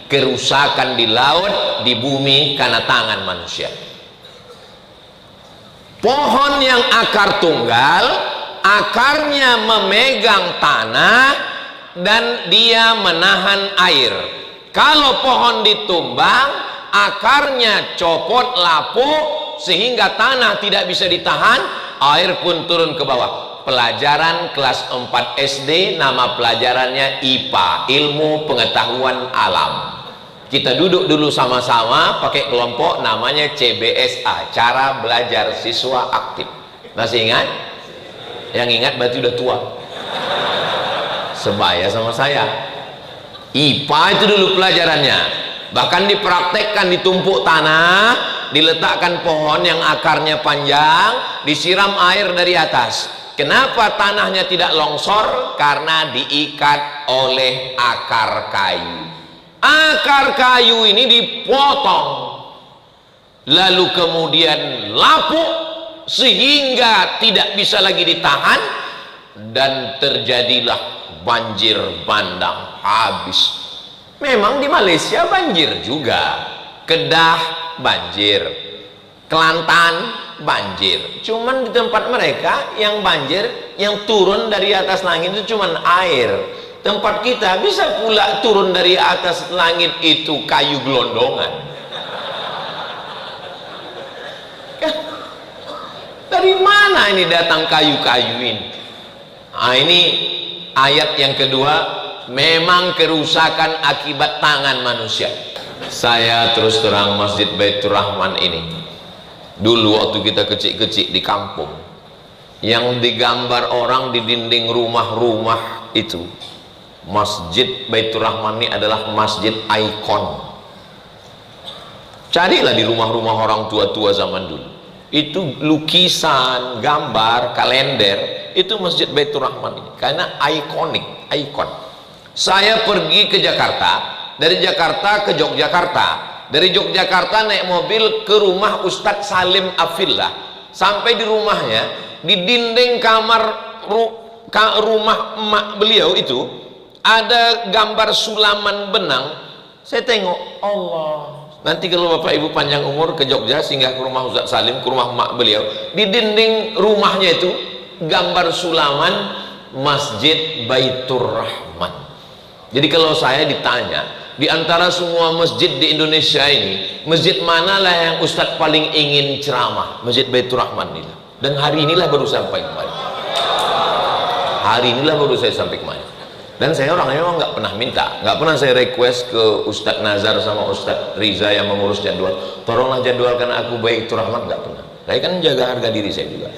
kerusakan di laut, di bumi karena tangan manusia. Pohon yang akar tunggal, akarnya memegang tanah dan dia menahan air. Kalau pohon ditumbang, akarnya copot, lapuk, sehingga tanah tidak bisa ditahan, air pun turun ke bawah. Pelajaran kelas 4 SD, nama pelajarannya IPA, ilmu pengetahuan alam. Kita duduk dulu sama-sama pakai kelompok, namanya CBSA, cara belajar siswa aktif. Masih ingat? Yang ingat berarti udah tua. Sebaya sama saya. IPA itu dulu pelajarannya. Bahkan dipraktekkan, ditumpuk tanah, diletakkan pohon yang akarnya panjang, disiram air dari atas. Kenapa tanahnya tidak longsor? Karena diikat oleh akar kayu. Akar kayu ini dipotong, lalu kemudian lapuk sehingga tidak bisa lagi ditahan, dan terjadilah banjir bandang, habis. Memang di Malaysia banjir juga, Kedah banjir, Kelantan banjir. Cuman di tempat mereka yang banjir, yang turun dari atas langit itu cuman air. Tempat kita bisa pula turun dari atas langit itu kayu gelondongan. Dari mana ini datang kayu-kayu ini? Nah, ini ayat yang kedua, memang kerusakan akibat tangan manusia. Saya terus terang, Masjid Baitur Rahman ini, dulu waktu kita kecil-kecil di kampung, yang digambar orang di dinding rumah-rumah itu, Masjid Baitur Rahman ini adalah masjid ikon. Carilah di rumah-rumah orang tua-tua zaman dulu, itu lukisan, gambar, kalender, itu Masjid Baitur Rahman ini, karena ikonik, ikon. Saya pergi ke Jakarta, dari Jakarta ke Yogyakarta, dari Yogyakarta naik mobil ke rumah Ustadz Salim Afillah. Sampai di rumahnya, di dinding kamar rumah emak beliau itu ada gambar sulaman benang. Saya tengok, Allah, nanti kalau Bapak Ibu panjang umur ke Jogja, singgah ke rumah Ustadz Salim, ke rumah emak beliau, di dinding rumahnya itu gambar sulaman Masjid Baitur Rahman. Jadi kalau saya ditanya, di antara semua masjid di Indonesia ini, masjid manalah yang Ustadz paling ingin ceramah? Masjid Baitur Rahman ini. Dan hari inilah baru sampai kemarin. Hari inilah baru saya sampai kemarin. Dan saya orangnya memang nggak pernah minta, nggak pernah saya request ke Ustadz Nazar sama Ustadz Riza yang mengurus jadwal, tolonglah jadwalkan aku Baitur Rahman, nggak pernah. Saya kan jaga harga diri saya juga.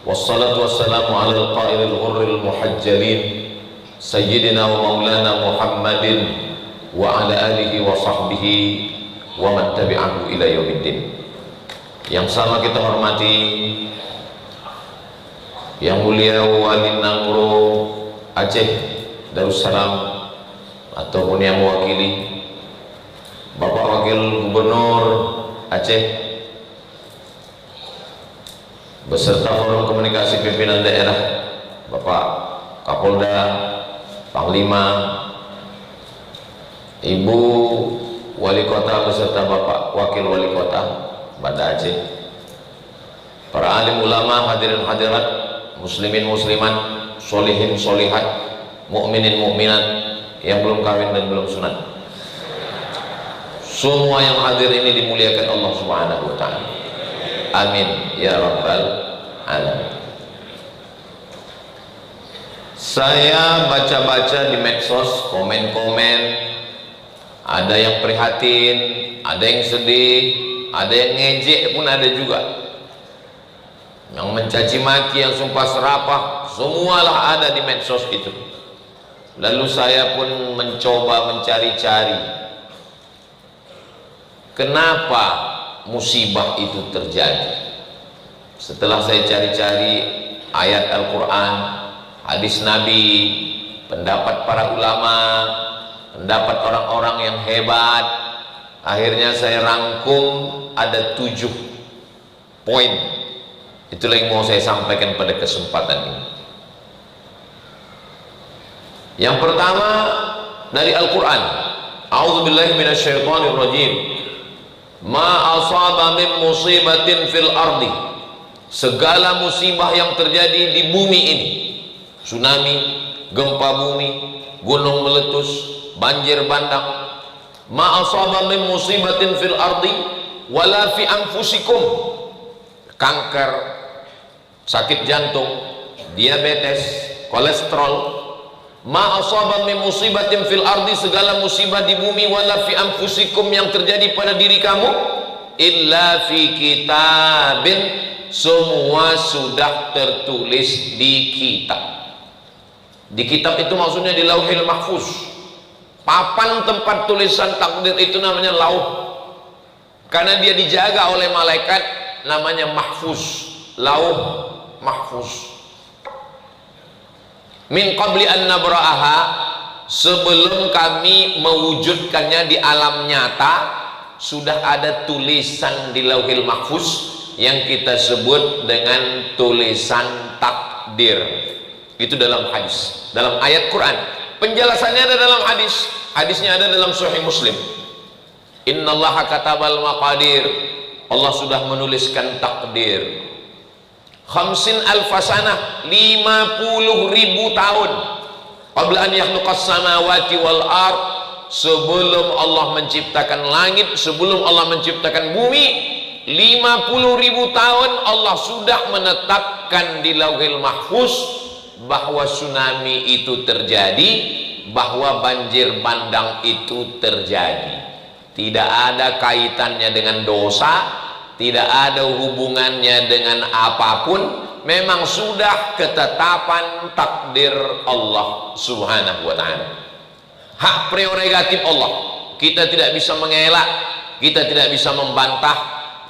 Wassalatu wassalamu ala al-qailil ghurril muhajjalin sayyidina wa maulana Muhammadin wa ala alihi wa sahbihi wa man tabi'ahu ila yaumiddin. Yang sama kita hormati Yang Mulia Wali Nangro Aceh Darussalam, ataupun yang mewakili Bapak Wakil Gubernur Aceh beserta forum komunikasi pimpinan daerah, Bapak Kapolda, Panglima, Ibu Wali Kota beserta Bapak Wakil Wali Kota Banda Aceh, para alim ulama, hadirin hadirat, muslimin muslimat, solihin solihat, mukminin mukminat yang belum kawin dan belum sunat, semua yang hadir ini dimuliakan Allah Subhanahu wa ta'ala. Amin ya rabbal alamin. Saya baca-baca di medsos, komen-komen, ada yang prihatin, ada yang sedih, ada yang ngejek pun ada juga, yang mencaci maki, yang sumpah serapah, semualah ada di medsos itu. Lalu saya pun mencoba mencari-cari kenapa musibah itu terjadi. Setelah saya cari-cari ayat Al-Quran, hadis Nabi, pendapat para ulama, pendapat orang-orang yang hebat, akhirnya saya rangkum ada 7 poin. Itulah yang mau saya sampaikan pada kesempatan ini. Yang pertama dari Al-Quran, a'udzubillahi minasyaitonirrajim, ma asaba min musibatin fil ardi, segala musibah yang terjadi di bumi ini, tsunami, gempa bumi, gunung meletus, banjir bandang, ma asaba min musibatin fil ardi wala fi anfusikum, kanker, sakit jantung, diabetes, kolesterol, ma asaba min musibatin fil ardi, segala musibah di bumi, wala fi anfusikum, yang terjadi pada diri kamu, illa fi kitabin, semua sudah tertulis di kitab. Di kitab itu maksudnya di Lauhil Mahfuz. Papan tempat tulisan takdir itu namanya lauh, karena dia dijaga oleh malaikat, namanya mahfuz, lauh mahfuz. Min qabli an nabra'aha, sebelum kami mewujudkannya di alam nyata, sudah ada tulisan di Lauhil Mahfuz yang kita sebut dengan tulisan takdir. Itu dalam hadis, dalam ayat Quran. Penjelasannya ada dalam hadis. Hadisnya ada dalam Sahih Muslim. Innallaha katabal maqadir, Allah sudah menuliskan takdir. Khamsin alfasanah, 50.000 tahun. Qabla an yakhluqas samawati wal ard, sebelum Allah menciptakan langit, sebelum Allah menciptakan bumi, 50.000 tahun Allah sudah menetapkan di Lauhil Mahfuz bahwa tsunami itu terjadi, bahwa banjir bandang itu terjadi. Tidak ada kaitannya dengan dosa, tidak ada hubungannya dengan apapun, memang sudah ketetapan takdir Allah subhanahu wa ta'ala. Hak prerogatif Allah, kita tidak bisa mengelak, kita tidak bisa membantah,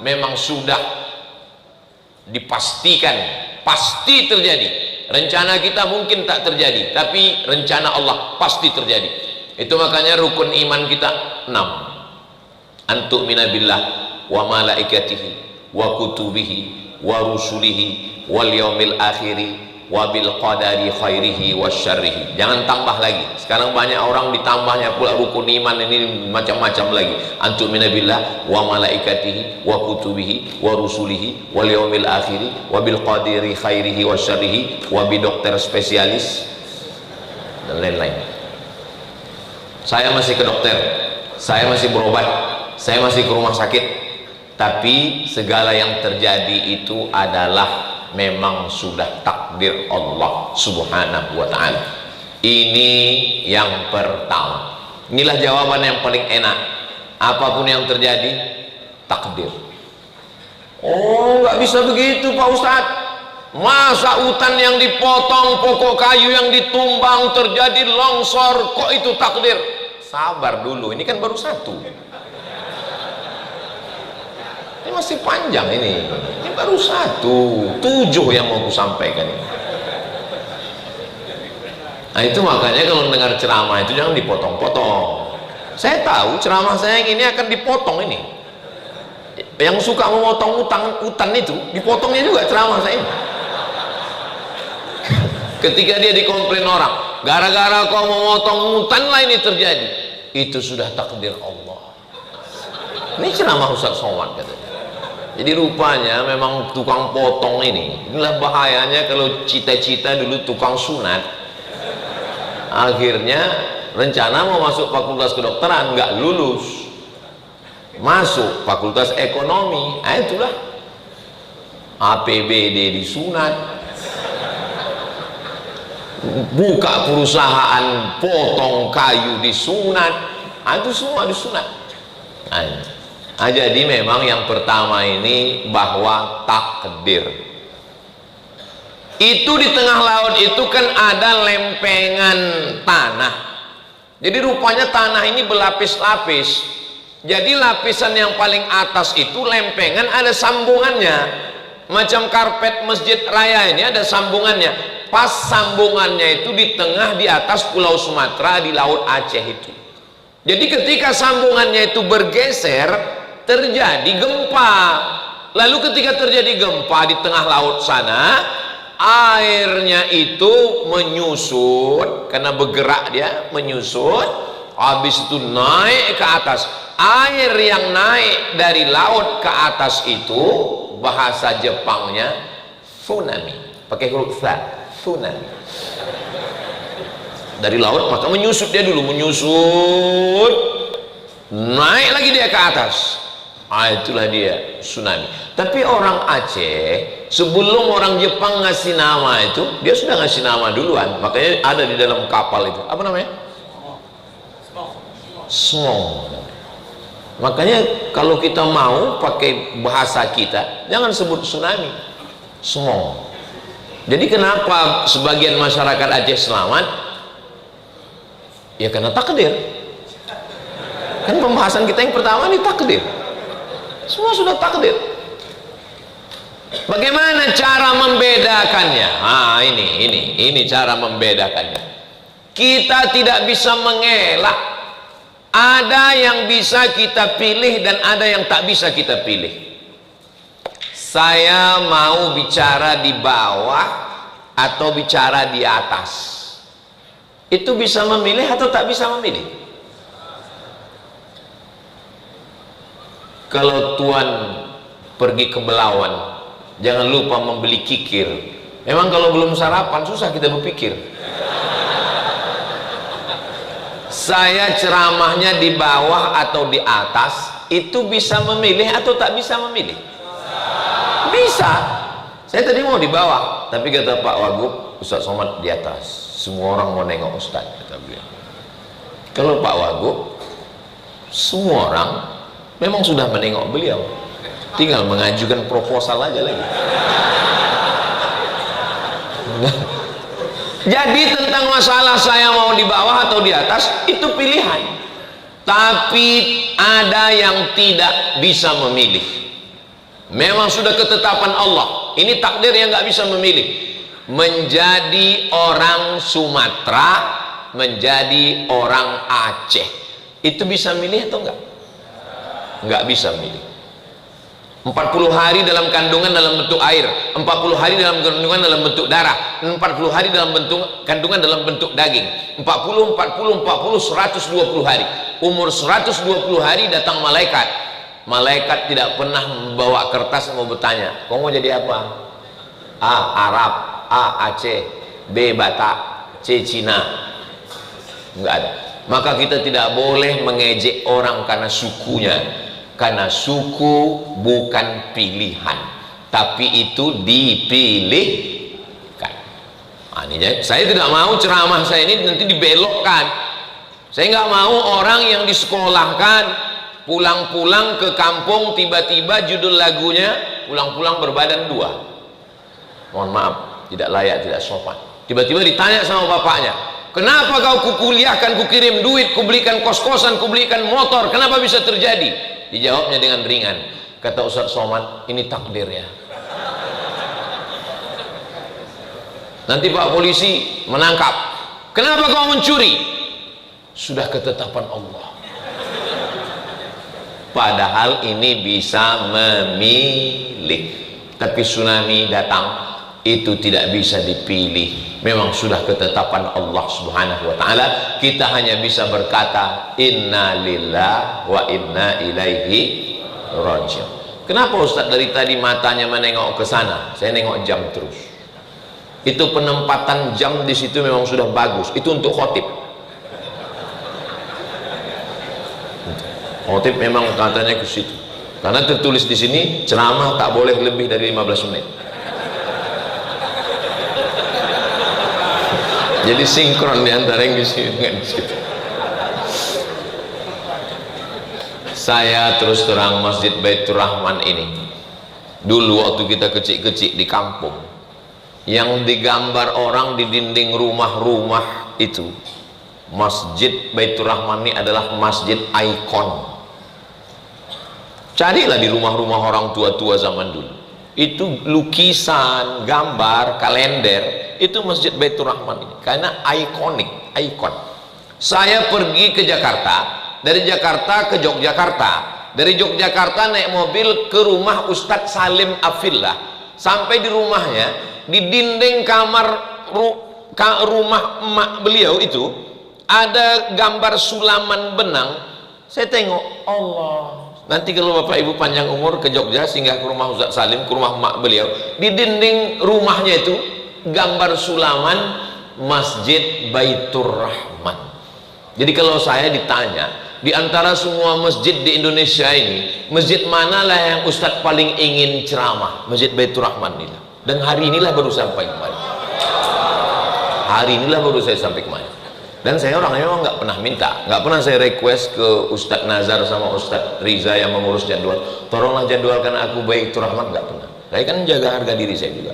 memang sudah dipastikan pasti terjadi. Rencana kita mungkin tak terjadi, tapi rencana Allah pasti terjadi. Itu makanya rukun iman kita 6. Antuk minabillah wa malaikatihi wa kutubihi wa rusulihi wal yaumil akhiri wa bil qadari khairihi wa syarrihi. Jangan tambah lagi. Sekarang banyak orang ditambahnya pula rukun iman ini macam-macam lagi. Antuk minabillah wa malaikatihi wa kutubihi wa rusulihi wal yaumil akhiri wa bil qadari khairihi wa syarrihi wa bi dokter spesialis dan lain-lain. Saya masih ke dokter, saya masih berobat, saya masih ke rumah sakit, tapi segala yang terjadi itu adalah memang sudah takdir Allah subhanahu wa ta'ala. Ini yang pertama. Inilah jawaban yang paling enak. Apapun yang terjadi, takdir. Oh, nggak bisa begitu Pak Ustadz. Masa hutan yang dipotong, pokok kayu yang ditumbang, terjadi longsor, kok itu takdir? Sabar dulu, ini kan baru satu. Ini masih panjang ini baru 1, 7 yang mau aku sampaikan ini. Nah itu makanya kalau mendengar ceramah itu jangan dipotong-potong. Saya tahu ceramah saya yang ini akan dipotong ini. Yang suka memotong hutan itu dipotongnya juga ceramah saya ini. Ketika dia dikomplain orang, gara-gara kau memotong hutan lah ini terjadi, itu sudah takdir Allah. Ini ceramah Ustaz Somad katanya. Jadi rupanya memang tukang potong ini, inilah bahayanya kalau cita-cita dulu tukang sunat, akhirnya rencana mau masuk fakultas kedokteran nggak lulus, masuk fakultas ekonomi, itulah APBD disunat, buka perusahaan potong kayu disunat, itu semua disunat. Jadi memang yang pertama ini bahwa takdir itu di tengah laut itu kan ada lempengan tanah. Jadi rupanya tanah ini berlapis-lapis. Jadi lapisan yang paling atas itu lempengan ada sambungannya, macam karpet masjid raya ini ada sambungannya. Pas sambungannya itu di tengah di atas Pulau Sumatera di Laut Aceh itu. Jadi ketika sambungannya itu bergeser, terjadi gempa. Lalu ketika terjadi gempa di tengah laut sana, airnya itu menyusut, karena bergerak dia menyusut, habis itu naik ke atas. Air yang naik dari laut ke atas itu bahasa Jepangnya tsunami, pakai huruf sa, tsunami. Dari laut maka menyusut dia dulu, menyusut, naik lagi dia ke atas. Itulah dia tsunami. Tapi orang Aceh sebelum orang Jepang ngasih nama itu, dia sudah ngasih nama duluan. Makanya ada di dalam kapal itu, apa namanya? Smong. Makanya kalau kita mau pakai bahasa kita, jangan sebut tsunami, smong. Jadi kenapa sebagian masyarakat Aceh selamat? Ya karena takdir. Kan pembahasan kita yang pertama ini takdir. Semua sudah takdir. Bagaimana cara membedakannya? Ini cara membedakannya. Kita tidak bisa mengelak. Ada yang bisa kita pilih dan ada yang tak bisa kita pilih. Saya mau bicara di bawah atau bicara di atas. Itu bisa memilih atau tak bisa memilih? Kalau Tuan pergi ke Belawan, jangan lupa membeli kikir. Memang kalau belum sarapan susah kita berpikir. Saya ceramahnya di bawah atau di atas, itu bisa memilih atau tak bisa memilih? Bisa. Saya tadi mau di bawah, tapi kata Pak Wagub, Ustaz Somad di atas. Semua orang mau nengok Ustaz, kata beliau. Kalau Pak Wagub, semua orang memang sudah menengok beliau, tinggal mengajukan proposal aja lagi. Jadi tentang masalah saya mau di bawah atau di atas itu pilihan. Tapi ada yang tidak bisa memilih. Memang sudah ketetapan Allah. Ini takdir yang nggak bisa memilih. Menjadi orang Sumatera, menjadi orang Aceh. Itu bisa milih atau enggak? Nggak bisa milih. 40 hari dalam kandungan dalam bentuk air, 40 hari dalam kandungan dalam bentuk darah, 40 hari dalam bentuk kandungan dalam bentuk daging, 40, 120 hari. Umur 120 hari datang malaikat. Malaikat tidak pernah membawa kertas mau bertanya, kau mau jadi apa? A. Arab, A. Aceh, B. Batak, C. Cina. Enggak ada. Maka kita tidak boleh mengejek orang karena sukunya. Karena suku bukan pilihan, tapi itu dipilihkan. Saya tidak mau ceramah saya ini nanti dibelokkan. Saya nggak mau orang yang disekolahkan pulang-pulang ke kampung tiba-tiba judul lagunya pulang-pulang berbadan dua. Mohon maaf, tidak layak, tidak sopan. Tiba-tiba ditanya sama bapaknya, kenapa kau kukuliahkan, kukirim duit, kubelikan kos-kosan, kubelikan motor, kenapa bisa terjadi? Dijawabnya dengan ringan, kata Ustaz Somad, ini takdir ya. Nanti Pak polisi menangkap, kenapa kau mencuri? Sudah ketetapan Allah. Padahal ini bisa memilih. Tapi tsunami datang, itu tidak bisa dipilih. Memang sudah ketetapan Allah Subhanahu wa ta'ala. Kita hanya bisa berkata inna lillah wa inna ilaihi raji'un. Kenapa Ustaz dari tadi matanya menengok ke sana? Saya nengok jam terus. Itu penempatan jam di situ memang sudah bagus. Itu untuk khotib. Khotib memang katanya ke situ. Karena tertulis di sini ceramah tak boleh lebih dari 15 menit. Jadi sinkron di antara yang di sini dengan di situ. Saya terus terang Masjid Baitur Rahman ini, dulu waktu kita kecil-kecil di kampung, yang digambar orang di dinding rumah-rumah itu, Masjid Baitur Rahman ini adalah masjid ikon. Carilah di rumah-rumah orang tua-tua zaman dulu. Itu lukisan, gambar, kalender, itu Masjid Baitur Rahman ini karena ikonik, ikon. Saya pergi ke Jakarta, dari Jakarta ke Yogyakarta, dari Yogyakarta naik mobil ke rumah Ustadz Salim Afillah. sampai di rumahnya, di dinding kamar rumah emak beliau itu ada gambar sulaman benang. Saya tengok, Allah, nanti kalau Bapak Ibu panjang umur ke Jogja singgah ke rumah Ustaz Salim, ke rumah emak beliau, di dinding rumahnya itu gambar sulaman Masjid Baitur Rahman. Jadi kalau saya ditanya, di antara semua masjid di Indonesia ini, masjid manalah yang Ustadz paling ingin ceramah? Masjid Baitur Rahman ini. Dan hari inilah baru sampai kemarin. Hari inilah baru saya sampai kemarin. Dan saya orangnya memang nggak pernah minta, nggak pernah saya request ke Ustadz Nazar sama Ustadz Riza yang mengurus jadwal, tolonglah jadwalkan aku Baitur Rahman, nggak pernah. Saya kan jaga harga diri saya juga.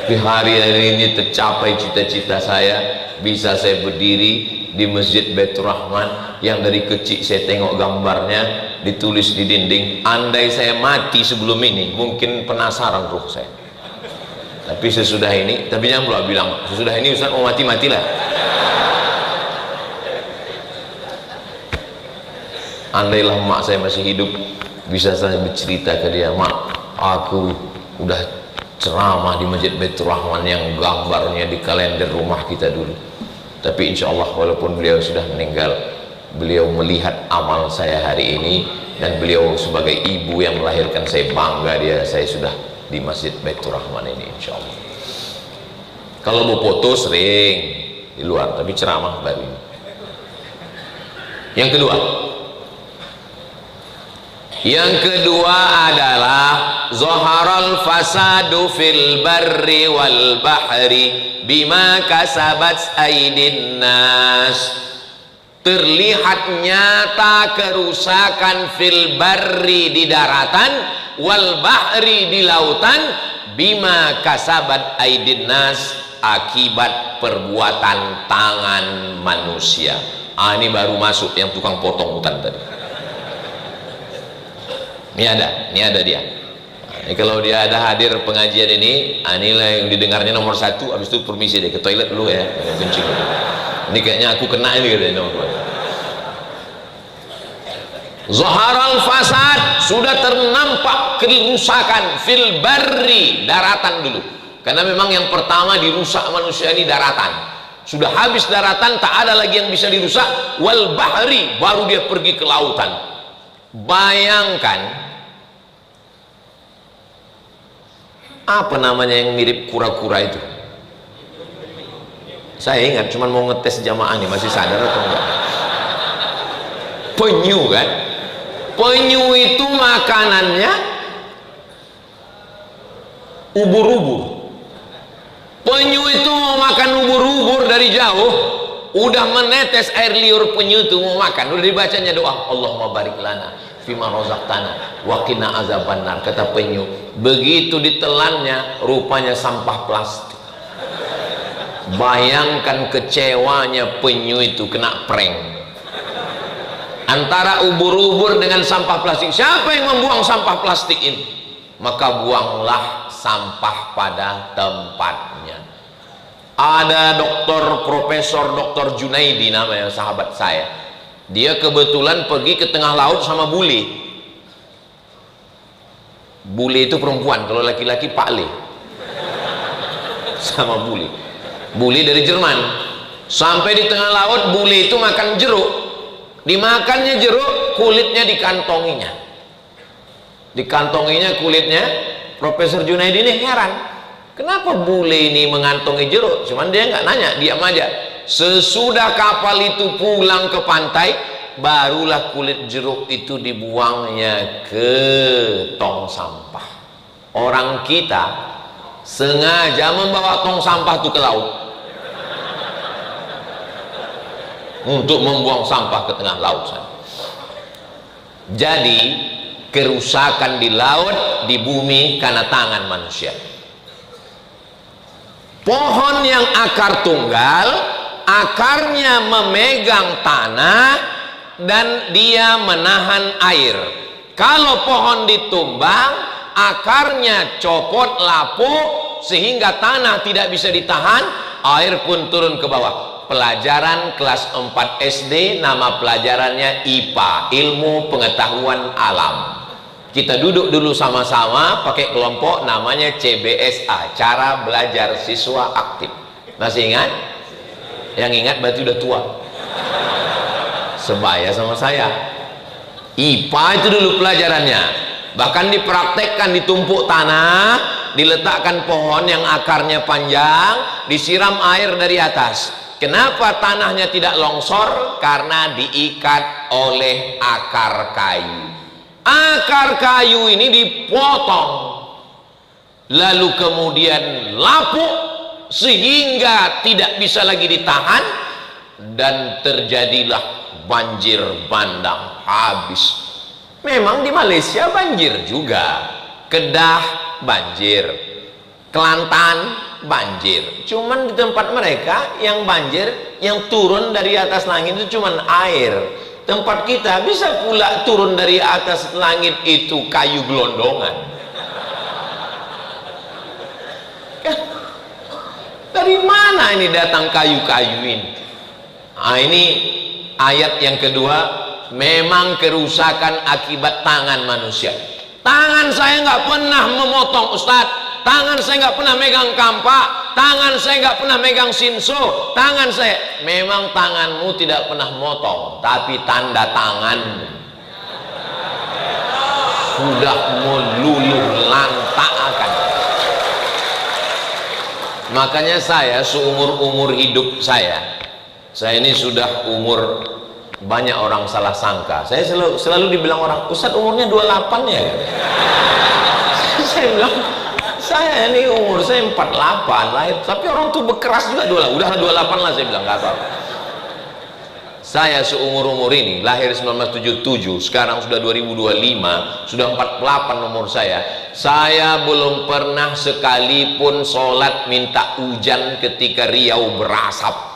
Di hari ini tercapai cita-cita saya, bisa saya berdiri di Masjid Baitur Rahman yang dari kecil saya tengok gambarnya ditulis di dinding. Andai saya mati sebelum ini, mungkin penasaran ruh saya. Tapi sesudah ini, tapi jangan pula bilang sesudah ini Ustaz mau mati-matilah. Andailah mak saya masih hidup, bisa saya bercerita ke dia, mak, aku udah ceramah di Masjid Baitur Rahman yang gambarnya di kalender rumah kita dulu. Tapi insya Allah walaupun beliau sudah meninggal, beliau melihat amal saya hari ini, dan beliau sebagai ibu yang melahirkan saya bangga saya sudah di Masjid Baitur Rahman ini insya Allah. Kalau mau foto sering di luar, tapi ceramah baru ini. Yang kedua adalah zaharal fasadu fil barri wal bahri bima kasabat aydin nas. Terlihat nyata kerusakan fil barri di daratan, wal bahri di lautan, bima kasabat aydin nas, akibat perbuatan tangan manusia. Ini baru masuk yang tukang potong hutan tadi. Ini ada dia. Ini kalau dia ada hadir pengajian ini, inilah yang didengarnya nomor 1. Habis itu permisi deh ke toilet dulu ya, kencing. Ini kayaknya aku kena ini katanya nomor 2. Zaharal fasad, sudah ternampak kerusakan fil barri, daratan dulu. Karena memang yang pertama dirusak manusia ini daratan. Sudah habis daratan, tak ada lagi yang bisa dirusak. Wal bahri, baru dia pergi ke lautan. Bayangkan, apa namanya yang mirip kura-kura itu? Saya ingat, cuman mau ngetes jamaah nih, masih sadar atau enggak? Penyu kan? Penyu itu makanannya ubur-ubur. Penyu itu mau makan ubur-ubur dari jauh, udah menetes air liur penyu itu mau makan, udah dibacanya doa, Allahumma barik lana fima razaqtana wa qina azabannar. Kata penyu, begitu ditelannya rupanya sampah plastik. Bayangkan kecewanya penyu itu kena prank. Antara ubur-ubur dengan sampah plastik, siapa yang membuang sampah plastik ini? Maka buanglah sampah pada tempatnya. Ada Profesor Dr. Junaidi namanya, sahabat saya. Dia kebetulan pergi ke tengah laut sama bule. Bule itu perempuan, kalau laki-laki Pak Le. Sama bule. Bule dari Jerman. Sampai di tengah laut, bule itu makan jeruk. Dimakannya jeruk, kulitnya dikantonginya. Dikantonginya kulitnya. Profesor Junaidi ini heran. Kenapa bule ini mengantongi jeruk? Cuman dia nggak nanya, diam aja. Sesudah kapal itu pulang ke pantai, barulah kulit jeruk itu dibuangnya ke tong sampah. Orang kita sengaja membawa tong sampah itu ke laut untuk membuang sampah ke tengah laut sana. Jadi kerusakan di laut, di bumi karena tangan manusia. Pohon yang akar tunggal, akarnya memegang tanah dan dia menahan air. Kalau pohon ditumbang, akarnya copot lapuk sehingga tanah tidak bisa ditahan, air pun turun ke bawah. pelajaran kelas 4 SD, nama pelajarannya IPA, ilmu pengetahuan alam. Kita duduk dulu sama-sama pakai kelompok namanya CBSA, cara belajar siswa aktif. Masih ingat? Yang ingat berarti udah tua. Sebaya sama saya. IPA itu dulu pelajarannya. Bahkan dipraktekkan, ditumpuk tanah, diletakkan pohon yang akarnya panjang, disiram air dari atas. Kenapa tanahnya tidak longsor? Karena diikat oleh akar kayu. Akar kayu ini dipotong, lalu kemudian lapuk sehingga tidak bisa lagi ditahan, dan terjadilah banjir bandang habis. Memang di Malaysia banjir juga, Kedah banjir, Kelantan banjir. Cuman di tempat mereka yang banjir, yang turun dari atas langit itu cuman air. Tempat kita bisa pula turun dari atas langit itu kayu gelondongan. Dari mana ini datang kayu-kayu ini? Nah, ini ayat yang kedua. Memang kerusakan akibat tangan manusia. Tangan saya nggak pernah memotong, Ustadz. Tangan saya nggak pernah megang kampak. Tangan saya nggak pernah megang sinso. Tangan saya, memang tanganmu tidak pernah motong, tapi tanda tanganmu sudah meluluh lantakkan. Makanya saya seumur-umur hidup saya ini sudah umur, banyak orang salah sangka. Saya selalu dibilang orang, Ustadz umurnya 28 ya. Saya bilang, saya ini umur saya 48 lahir, tapi orang tuh berkeras juga 28. Udahlah 28 lah, saya bilang, nggak apa-apa. Saya seumur-umur ini, lahir 1977, sekarang sudah 2025, sudah 48 umur saya. Saya belum pernah sekalipun sholat minta hujan ketika Riau berasap.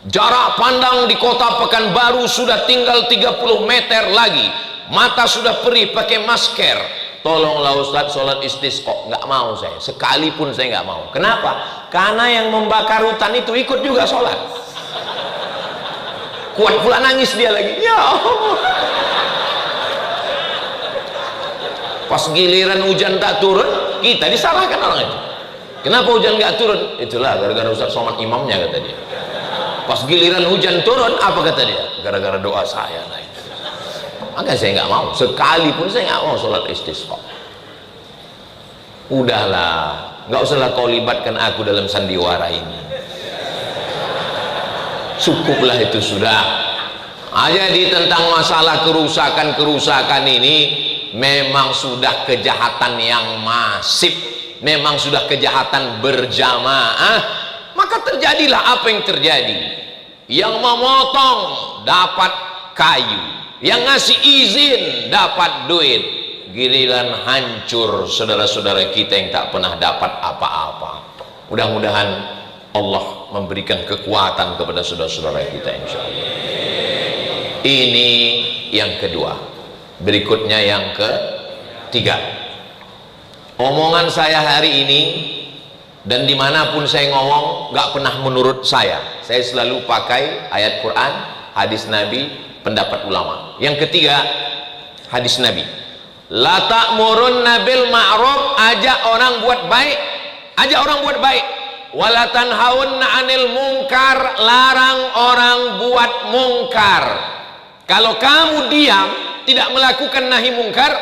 Jarak pandang di kota Pekanbaru sudah tinggal 30 meter lagi. Mata sudah perih pakai masker. Tolonglah Ustadz sholat istisqa. Nggak mau saya. Sekalipun saya nggak mau. Kenapa? Karena yang membakar hutan itu ikut juga sholat. Kuat pula nangis dia lagi. Ya Allah. Pas giliran hujan tak turun, kita disalahkan orang itu. Kenapa hujan nggak turun? Itulah gara-gara Ustadz Somad imamnya, kata dia. Pas giliran hujan turun, apa kata dia? Gara-gara doa saya lah itu. Maka saya nggak mau, sekalipun saya nggak mau sholat istisqa. Udahlah, nggak usahlah kau libatkan aku dalam sandiwara ini. Cukuplah itu sudah. Jadi tentang masalah kerusakan ini memang sudah kejahatan yang masif, memang sudah kejahatan berjamaah. Maka terjadilah apa yang terjadi. Yang memotong dapat kayu, yang ngasih izin dapat duit. Giliran hancur saudara-saudara kita yang tak pernah dapat apa-apa. Mudah-mudahan Allah memberikan kekuatan kepada saudara-saudara kita, insya Allah. Ini yang kedua. Berikutnya yang ketiga. Omongan saya hari ini, dan dimanapun saya ngomong, gak pernah menurut saya selalu pakai ayat Quran, hadis Nabi, pendapat ulama. Yang ketiga, hadis Nabi, la ta'murunna bil ma'ruf, ajak orang buat baik, ajak orang buat baik, wala tanhaunna 'anil munkar, larang orang buat mungkar. Kalau kamu diam, tidak melakukan nahi mungkar,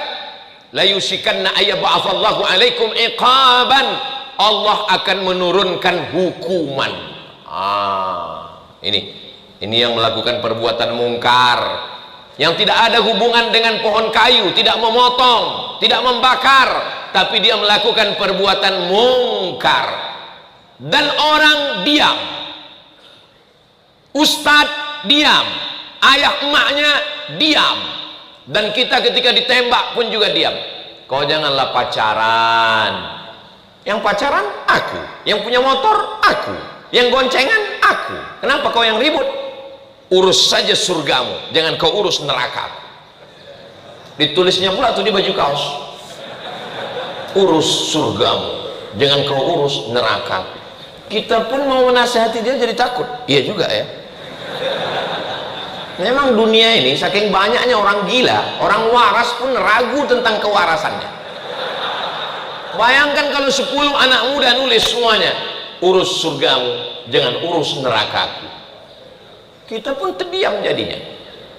la yusikanna ayyab'atsallahu 'alaikum iqaban, Allah akan menurunkan hukuman. Ini yang melakukan perbuatan mungkar, yang tidak ada hubungan dengan pohon kayu, tidak memotong, tidak membakar, tapi dia melakukan perbuatan mungkar. Dan orang diam, ustadz diam, ayah emaknya diam, dan kita ketika ditembak pun juga diam. Kau janganlah pacaran. Yang pacaran aku, yang punya motor aku, yang goncengan aku. Kenapa kau yang ribut? Urus saja surgamu, jangan kau urus neraka. Ditulisnya pula tuh di baju kaos, urus surgamu, jangan kau urus neraka. kita pun mau menasihati dia jadi takut. Iya juga ya. Memang dunia ini saking banyaknya orang gila, orang waras pun ragu tentang kewarasannya. Bayangkan kalau 10 anak muda nulis semuanya, urus surgamu, jangan urus nerakaku. Kita pun terdiam jadinya.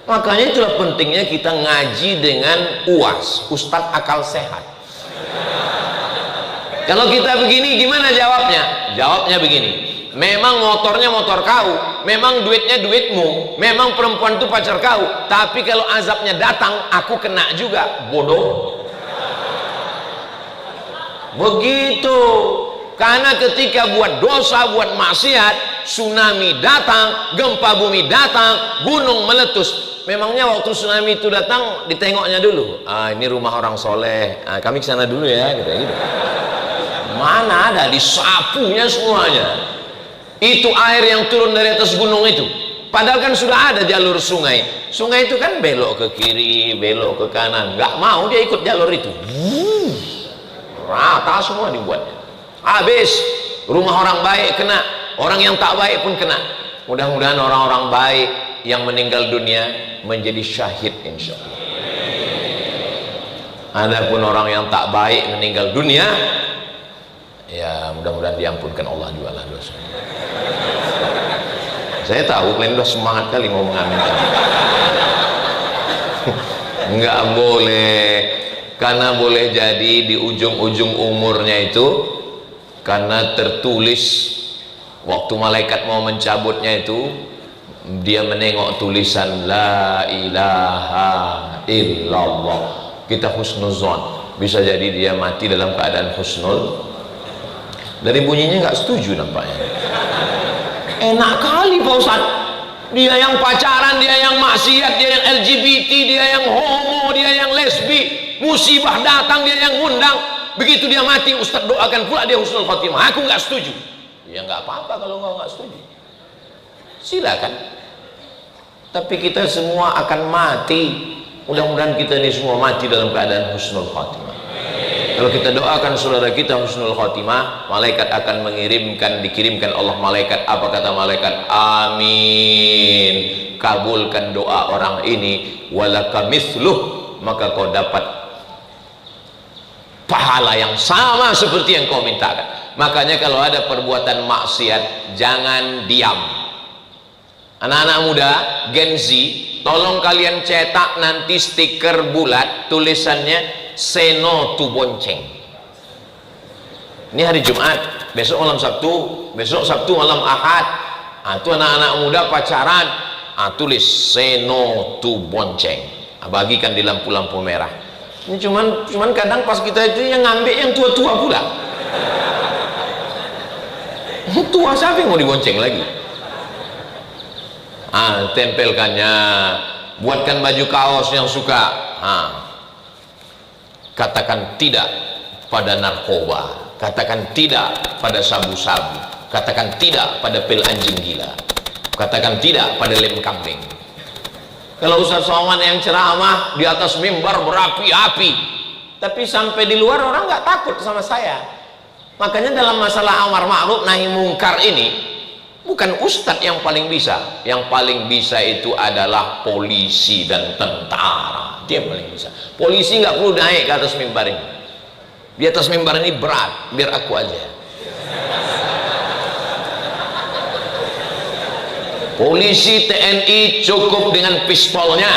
Makanya itulah pentingnya kita ngaji dengan UAS, Ustadz Akal Sehat. Kalau kita begini gimana jawabnya? Jawabnya begini, memang motornya motor kau, memang duitnya duitmu, memang perempuan itu pacar kau, tapi kalau azabnya datang aku kena juga, bodoh. Begitu. Karena ketika buat dosa, buat maksiat, tsunami datang, gempa bumi datang, gunung meletus. Memangnya waktu tsunami itu datang ditengoknya dulu, ini rumah orang soleh, kami kesana dulu ya, gitu. Mana ada, disapunya semuanya. Itu air yang turun dari atas gunung itu, padahal kan sudah ada jalur sungai. Sungai itu kan belok ke kiri, belok ke kanan, nggak mau dia ikut jalur itu. Rata semua dibuatnya. Habis rumah orang baik kena, orang yang tak baik pun kena. Mudah-mudahan orang-orang baik yang meninggal dunia menjadi syahid insya Allah. Adapun orang yang tak baik meninggal dunia, ya mudah-mudahan diampunkan Allah juga lah dosa. Saya tahu kalian udah semangat kali mau mengaminkan. Enggak boleh, karena boleh jadi di ujung-ujung umurnya itu, karena tertulis waktu malaikat mau mencabutnya itu, dia menengok tulisan la ilaha illallah. Kita husnuzon, bisa jadi dia mati dalam keadaan husnul. Dari bunyinya nggak setuju nampaknya. Enak kali Pak Ustadz, dia yang pacaran, dia yang maksiat, dia yang LGBT, dia yang homo, dia yang lesbi, musibah datang dia yang ngundang, begitu dia mati Ustadz doakan pula dia husnul khotimah. Aku nggak setuju. Ya nggak apa-apa kalau nggak setuju, silakan. Tapi kita semua akan mati. Mudah-mudahan kita ini semua mati dalam keadaan husnul khotimah. Kalau kita doakan saudara kita husnul khotimah, malaikat akan dikirimkan Allah malaikat. Apa kata malaikat? Amin, kabulkan doa orang ini, walaka mithluh, maka kau dapat pahala yang sama seperti yang kau mintakan. Makanya kalau ada perbuatan maksiat, jangan diam. Anak-anak muda Gen Z, tolong kalian cetak nanti stiker bulat tulisannya say no to bonceng. Ini hari Jumat, besok malam Sabtu, besok Sabtu malam Ahad. Itu anak-anak muda pacaran, tulis say no to bonceng, bagikan di lampu-lampu merah. Ini cuman kadang pas kita itu yang ngambil yang tua-tua pula. Tua siapa yang mau dibonceng lagi? Tempelkannya, buatkan baju kaos yang suka. Katakan tidak pada narkoba, katakan tidak pada sabu-sabu, katakan tidak pada pil anjing gila, katakan tidak pada lem kambing. Kalau Ustaz Somad yang ceramah di atas mimbar berapi-api, tapi sampai di luar orang nggak takut sama saya. Makanya dalam masalah amar ma'ruf nahi mungkar ini, bukan ustadz yang paling bisa. Yang paling bisa itu adalah polisi dan tentara. Dia yang paling bisa. Polisi nggak perlu naik ke atas mimbar ini. Di atas mimbar ini berat, biar aku aja. Polisi TNI cukup dengan pistolnya.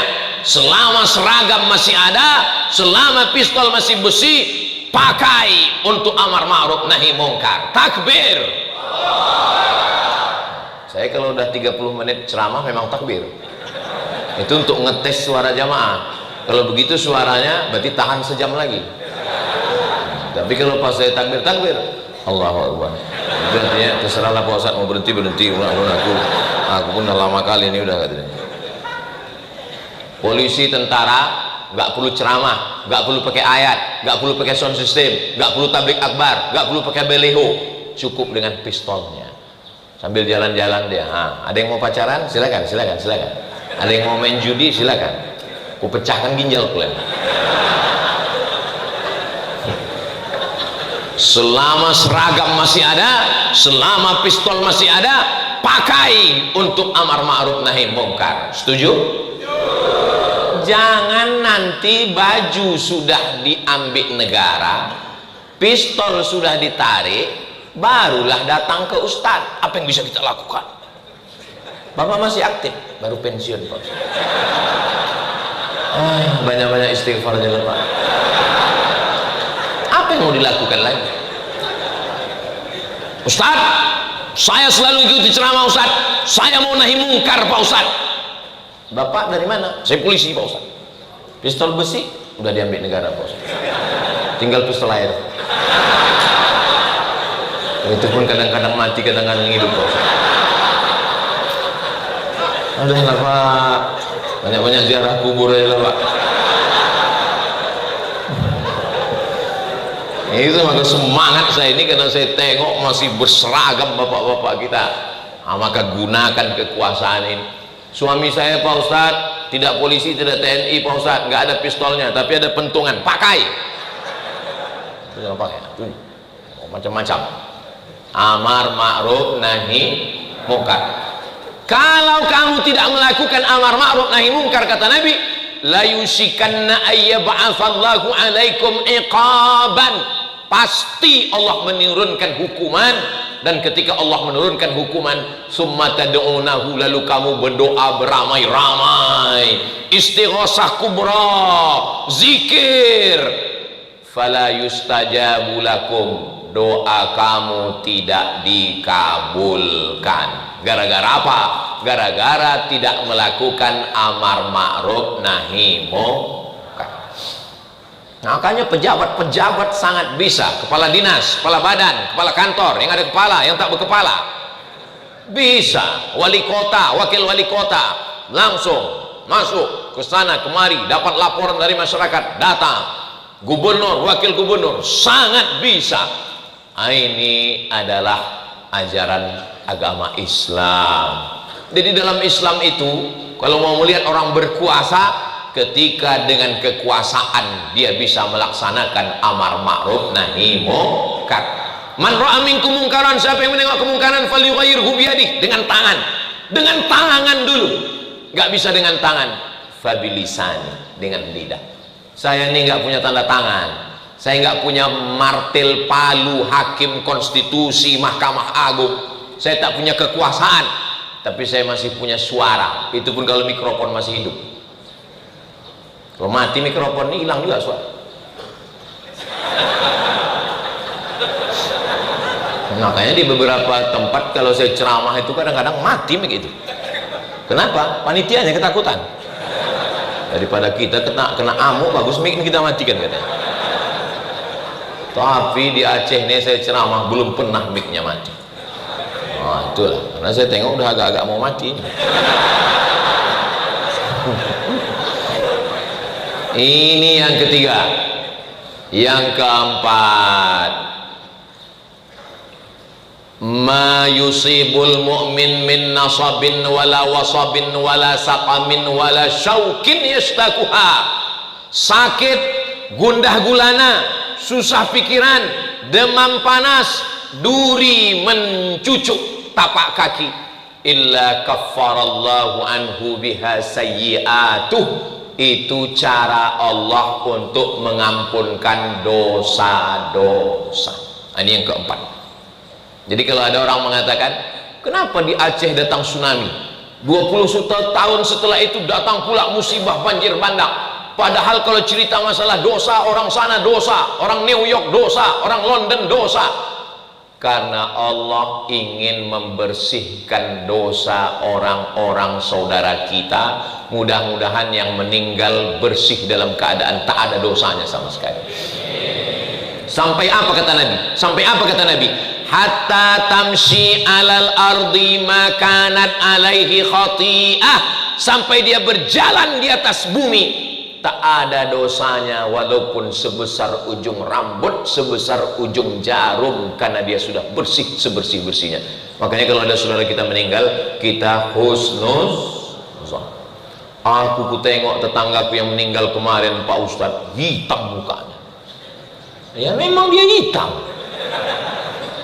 Selama seragam masih ada, selama pistol masih besi, pakai untuk amar ma'ruf nahi mungkar. Takbir. Saya kalau udah 30 menit ceramah memang takbir. Itu untuk ngetes suara jamaah. Kalau begitu suaranya berarti tahan sejam lagi. Tapi kalau pas saya takbir Allahu Akbar, itu artinya terserahlah Pak Ustadz mau berhenti aku pun udah lama kali ini udah katanya. Polisi tentara nggak perlu ceramah, nggak perlu pakai ayat, nggak perlu pakai sound system, nggak perlu tablik akbar, nggak perlu pakai beleho, cukup dengan pistolnya. Sambil jalan-jalan dia, ada yang mau pacaran silakan. Ada yang mau main judi silakan, ku pecahkan ginjal kalian. selama seragam masih ada, selama pistol masih ada, pakai untuk amar ma'ruf nahi mungkar. Setuju? Jangan nanti baju sudah diambil negara, pistol sudah ditarik, barulah datang ke Ustadz. Apa yang bisa kita lakukan? Bapak masih aktif, baru pensiun Pak. Banyak-banyak istighfar juga Pak. Apa yang mau dilakukan lagi? Ustadz, saya selalu ikuti ceramah Ustadz, saya mau nahi mungkar Pak Ustadz. Bapak dari mana? Saya polisi Pak Ustadz. Pistol besi udah diambil negara Pak Ustadz, tinggal pistol air. Itu pun kadang-kadang mati, kadang-kadang hidup Pak Ustadz. Udahlah Pak, banyak-banyak ziarah kubur aja lah Pak. Itu maka semangat saya ini karena saya tengok masih berseragam bapak-bapak kita. Maka gunakan kekuasaan ini. Suami saya Pak Ustadz tidak polisi, tidak TNI Pak Ustadz, nggak ada pistolnya, tapi ada pentungan, pakai. Itu jangan pakai, macam-macam. Amar ma'ruf nahi mungkar. Kalau kamu tidak melakukan amar ma'ruf nahi mungkar, kata Nabi, la yusikanna ayyab'atsallahu 'alaikum iqaban. Pasti Allah menurunkan hukuman, dan ketika Allah menurunkan hukuman, summa tad'unahu, lalu kamu berdoa beramai-ramai, istighosah kubra, zikir, fala yustajabu lakum, doa kamu tidak dikabulkan. Gara-gara apa? Gara-gara tidak melakukan amar ma'ruf nahi mungkar. Makanya pejabat-pejabat sangat bisa, kepala dinas, kepala badan, kepala kantor, yang ada kepala, yang tak berkepala, bisa. Wali kota, wakil wali kota, langsung masuk ke sana kemari, dapat laporan dari masyarakat, datang. Gubernur, wakil gubernur, sangat bisa. Ini adalah ajaran agama Islam. Jadi dalam Islam itu, kalau mau melihat orang berkuasa, ketika dengan kekuasaan dia bisa melaksanakan amar ma'ruf nahi mungkar. Man ra'a minkum mungkaran, siapa yang menengok kemungkaran, falyughayyirhu biyadihi, dengan tangan. Dengan tangan dulu. Enggak bisa dengan tangan, fabilisani, dengan lidah. Saya ini enggak punya tanda tangan. Saya enggak punya martil palu hakim konstitusi Mahkamah Agung. Saya tak punya kekuasaan, tapi saya masih punya suara. Itu pun kalau mikrofon masih hidup. Kalau mati mikrofon ini hilang juga suara. Makanya di beberapa tempat kalau saya ceramah itu kadang-kadang mati begitu. Kenapa? Panitianya ketakutan. Daripada kita kena amuk, bagus mic kita matikan katanya. Tapi di Aceh ini saya ceramah belum pernah mic-nya mati. Nah, itulah. Karena saya tengok udah agak-agak mau mati. Ini yang ketiga. Yang keempat, ma yusibul mu'min min nasabin wala wasabin wala saqamin wala syaukin yastakuha. Sakit, gundah gulana, susah pikiran, demam panas, duri mencucuk tapak kaki, illa kaffarallahu anhu biha sayyi'atuh. Itu cara Allah untuk mengampunkan dosa-dosa. Ini yang keempat. Jadi kalau ada orang mengatakan, kenapa di Aceh datang tsunami, 20 tahun setelah itu datang pula musibah banjir bandang, padahal kalau cerita masalah dosa, orang sana dosa, orang New York dosa, orang London dosa. Karena Allah ingin membersihkan dosa orang-orang saudara kita. Mudah-mudahan yang meninggal bersih dalam keadaan tak ada dosanya sama sekali. Sampai apa kata Nabi? Sampai apa kata Nabi? Hatta tamshi alal ardi makanat alaihi khati'ah. Sampai dia berjalan di atas bumi, tak ada dosanya walaupun sebesar ujung rambut, sebesar ujung jarum, karena dia sudah bersih sebersih-bersihnya. Makanya kalau ada saudara kita meninggal, kita husnuz. Aku tengok tetanggaku yang meninggal kemarin Pak Ustadz, hitam mukanya. Ya memang dia hitam.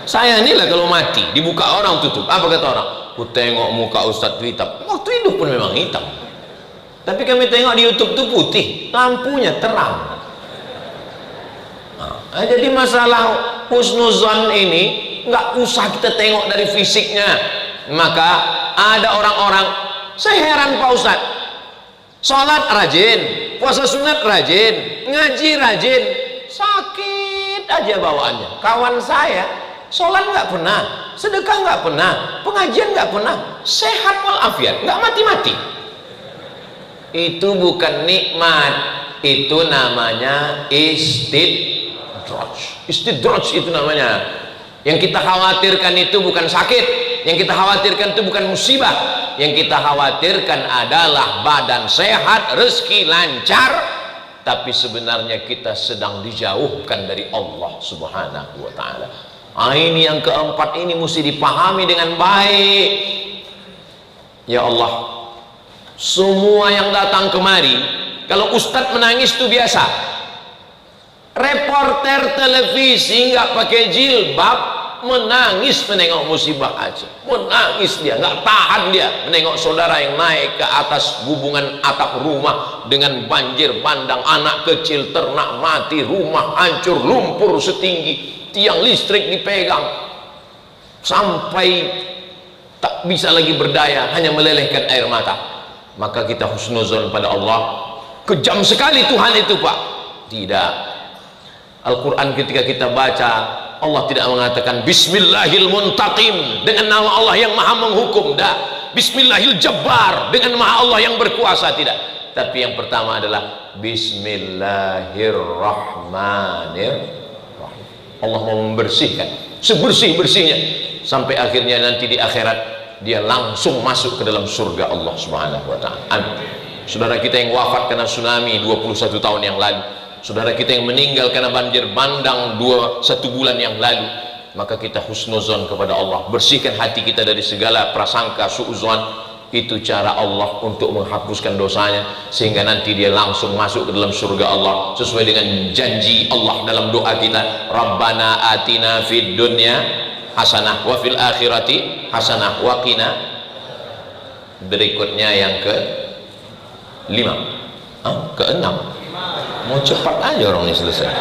Saya inilah kalau mati dibuka orang tutup, apa kata orang? Ku tengok muka Ustadz hitam, waktu hidup pun memang hitam, tapi kami tengok di YouTube tuh putih, lampunya terang. Jadi masalah husnuzon ini nggak usah kita tengok dari fisiknya. Maka ada orang-orang, saya heran Pak Ustadz, sholat rajin, puasa sunat rajin, ngaji rajin, sakit aja bawaannya. Kawan saya sholat nggak pernah, sedekah nggak pernah, pengajian nggak pernah, sehat walafiat, nggak mati-mati. Itu bukan nikmat, itu namanya istidraj. Istidraj itu namanya. Yang kita khawatirkan itu bukan sakit, yang kita khawatirkan itu bukan musibah, yang kita khawatirkan adalah badan sehat, rezeki lancar, tapi sebenarnya kita sedang dijauhkan dari Allah Subhanahu wa ta'ala. Ini yang keempat, ini mesti dipahami dengan baik. Ya Allah, semua yang datang kemari, kalau ustadz menangis itu biasa. Reporter televisi nggak pakai jilbab menangis menengok musibah Aceh, menangis dia, nggak tahan dia menengok saudara yang naik ke atas gubungan atap rumah dengan banjir bandang, anak kecil, ternak mati, rumah hancur, lumpur setinggi, tiang listrik dipegang, sampai tak bisa lagi berdaya, hanya melelehkan air mata. Maka kita husnuzon pada Allah. Kejam sekali Tuhan itu Pak. Tidak. Al-Quran ketika kita baca, Allah tidak mengatakan Bismillahil Muntaqim, dengan nama Allah yang maha menghukum. Dah. Bismillahil Jabbar, dengan maha Allah yang berkuasa. Tidak. Tapi yang pertama adalah Bismillahirrahmanirrahim. Allah mau membersihkan sebersih-bersihnya, sampai akhirnya nanti di akhirat dia langsung masuk ke dalam surga Allah Subhanahu wa ta'ala. Amin. Saudara kita yang wafat karena tsunami 21 tahun yang lalu, saudara kita yang meninggal karena banjir bandang 1 bulan yang lalu, maka kita husnuzon kepada Allah, bersihkan hati kita dari segala prasangka suuzon. Itu cara Allah untuk menghapuskan dosanya, sehingga nanti dia langsung masuk ke dalam surga Allah sesuai dengan janji Allah dalam doa kita, Rabbana atina fid dunya hasanah wa fil akhirati hasanah wa qina. Berikutnya yang ke-5, ke-6, mau cepat aja orang ini selesai.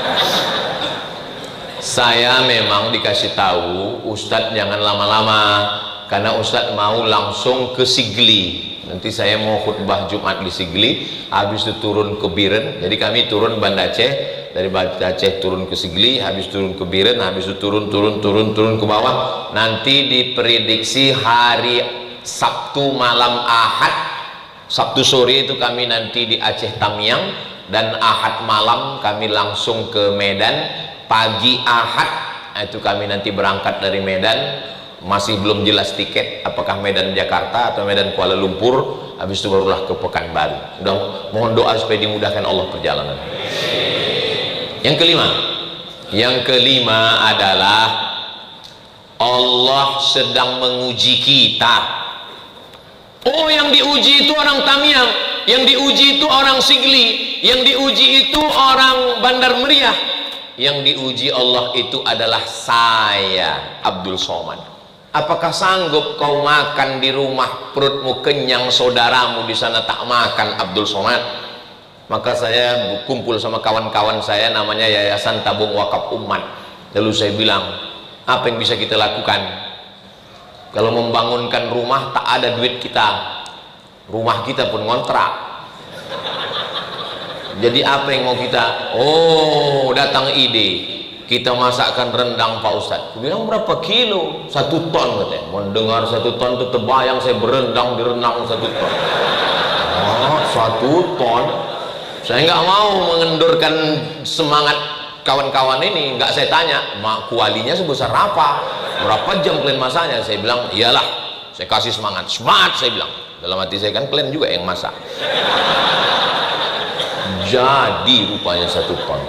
Saya memang dikasih tahu Ustadz jangan lama-lama, karena Ustadz mau langsung ke Sigli. Nanti saya mau khutbah Jumat di Sigli, habis itu turun ke Biren. Jadi kami turun Banda Aceh, dari Banda Aceh turun ke Sigli, habis turun ke Biren, habis itu turun ke bawah. Nanti diprediksi hari Sabtu malam Ahad, Sabtu sore itu kami nanti di Aceh Tamiang, dan Ahad malam kami langsung ke Medan. Pagi Ahad itu kami nanti berangkat dari Medan, masih belum jelas tiket apakah Medan Jakarta atau Medan Kuala Lumpur, habis itu barulah ke Pekanbaru. Mohon doa supaya dimudahkan Allah perjalanan. Yang kelima adalah Allah sedang menguji kita. Oh, yang diuji itu orang Tamiang, yang diuji itu orang Sigli, yang diuji itu orang Bandar Meriah, yang diuji Allah itu adalah saya, Abdul Somad. Apakah sanggup kau makan di rumah, perutmu kenyang, saudaramu di sana tak makan, Abdul Somad? Maka saya kumpul sama kawan-kawan saya, namanya Yayasan Tabung Wakaf Umat. Lalu saya bilang, apa yang bisa kita lakukan? Kalau membangunkan rumah tak ada duit kita, rumah kita pun ngontrak. Jadi apa yang mau kita? Oh, datang ide, kita masakkan rendang Pak Ustadz. Aku bilang berapa kilo? 1 ton katanya. Mendengar 1 ton itu terbayang saya berendang di renang 1 ton. Oh, 1 ton. Saya nggak mau mengendurkan semangat kawan-kawan ini. Nggak saya tanya, mak kualinya sebesar apa? Berapa jam kalian masaknya? Saya bilang, iyalah, saya kasih semangat saya bilang. Dalam hati saya kan kalian juga yang masak. Jadi rupanya 1 ton.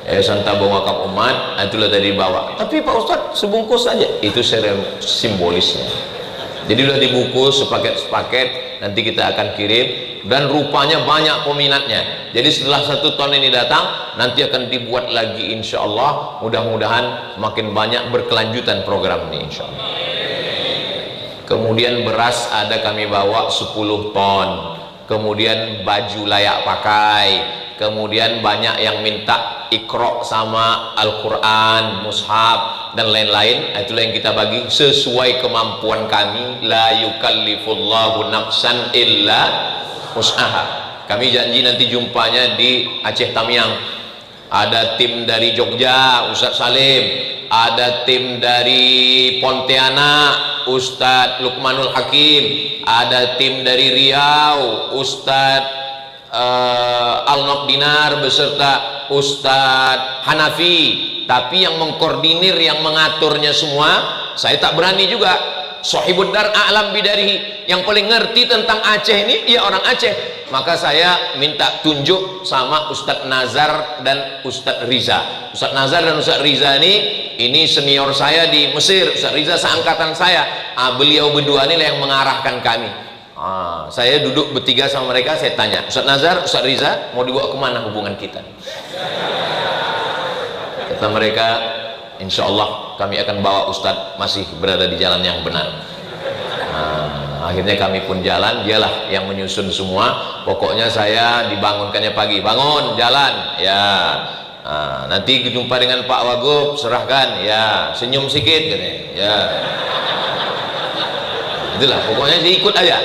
Yayasan Tabung Wakaf Umat, itulah tadi bawa. Tapi Pak Ustadz sebungkus saja, itu simbolisnya. Jadi udah dibungkus sepaket-sepaket, nanti kita akan kirim. dan rupanya banyak peminatnya. Jadi setelah 1 tahun ini datang, nanti akan dibuat lagi insya Allah. Mudah-mudahan makin banyak berkelanjutan program ini insya Allah. Kemudian beras ada kami bawa 10 ton. Kemudian baju layak pakai. Kemudian banyak yang minta Iqra sama Al-Quran, mushaf dan lain-lain. Itulah yang kita bagi sesuai kemampuan kami. La yukallifullahu nafsan illa wus'aha. Kami janji nanti jumpanya di Aceh Tamiang. Ada tim dari Jogja, Ustadz Salim. Ada tim dari Pontianak, Ustadz Lukmanul Hakim. Ada tim dari Riau, Ustadz Al-Nob Dinar beserta Ustadz Hanafi. Tapi yang mengkoordinir, yang mengaturnya semua, saya tak berani juga. Sohibud dar a'lam bidarihi, yang paling ngerti tentang Aceh ini ya orang Aceh. Maka saya minta tunjuk sama Ustadz Nazar dan Ustadz Riza. Ustadz Nazar dan Ustadz Riza ini senior saya di Mesir. Ustadz Riza seangkatan saya. Beliau berdua ini yang mengarahkan kami. Saya duduk bertiga sama mereka, saya tanya, Ustadz Nazar, Ustadz Riza, mau dibawa kemana hubungan kita? Kata mereka, insya Allah kami akan bawa Ustadz masih berada di jalan yang benar. Akhirnya kami pun jalan, dialah yang menyusun semua. Pokoknya saya dibangunkannya pagi, bangun, jalan, ya. Nanti jumpa dengan Pak Wagub, serahkan, ya. Senyum sikit, katanya, ya. Itulah, pokoknya saya ikut aja.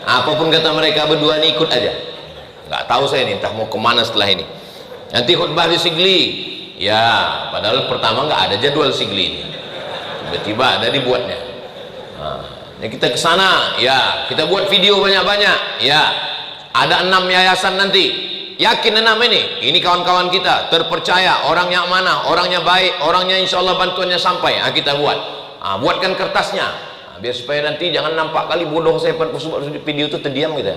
Apapun kata mereka berdua ini ikut aja. Nggak tahu saya nih, entah mau kemana setelah ini. Nanti khutbah di Sigli, ya. Padahal pertama nggak ada jadwal Sigli ini. Tiba-tiba ada dibuatnya. Ya kita ke sana, ya. Kita buat video banyak-banyak, ya. Ada 6 yayasan nanti. Yakin 6 ini kawan-kawan kita terpercaya, orang yang mana, orangnya baik, orangnya insya Allah bantuannya sampai. Kita buat. Buatkan kertasnya. Biar supaya nanti jangan nampak kali bodoh saya pada video itu terdiam gitu ya.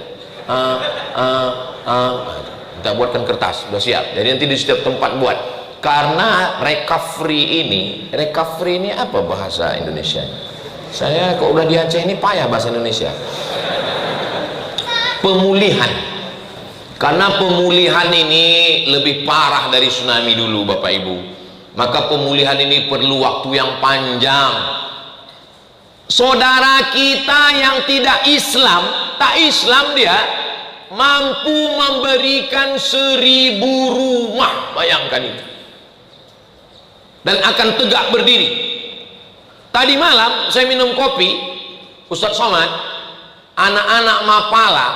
Kita buatkan kertas, sudah siap. Jadi nanti di setiap tempat buat. Karena recovery ini apa bahasa Indonesia? Saya kok udah di Aceh ini payah bahasa Indonesia. Pemulihan. Karena pemulihan ini lebih parah dari tsunami dulu Bapak Ibu. Maka pemulihan ini perlu waktu yang panjang. Saudara kita yang tidak Islam, tak Islam dia mampu memberikan 1000 rumah, bayangkan itu, dan akan tegak berdiri. Tadi malam saya minum kopi, Ustadz Somad, anak-anak Mapala,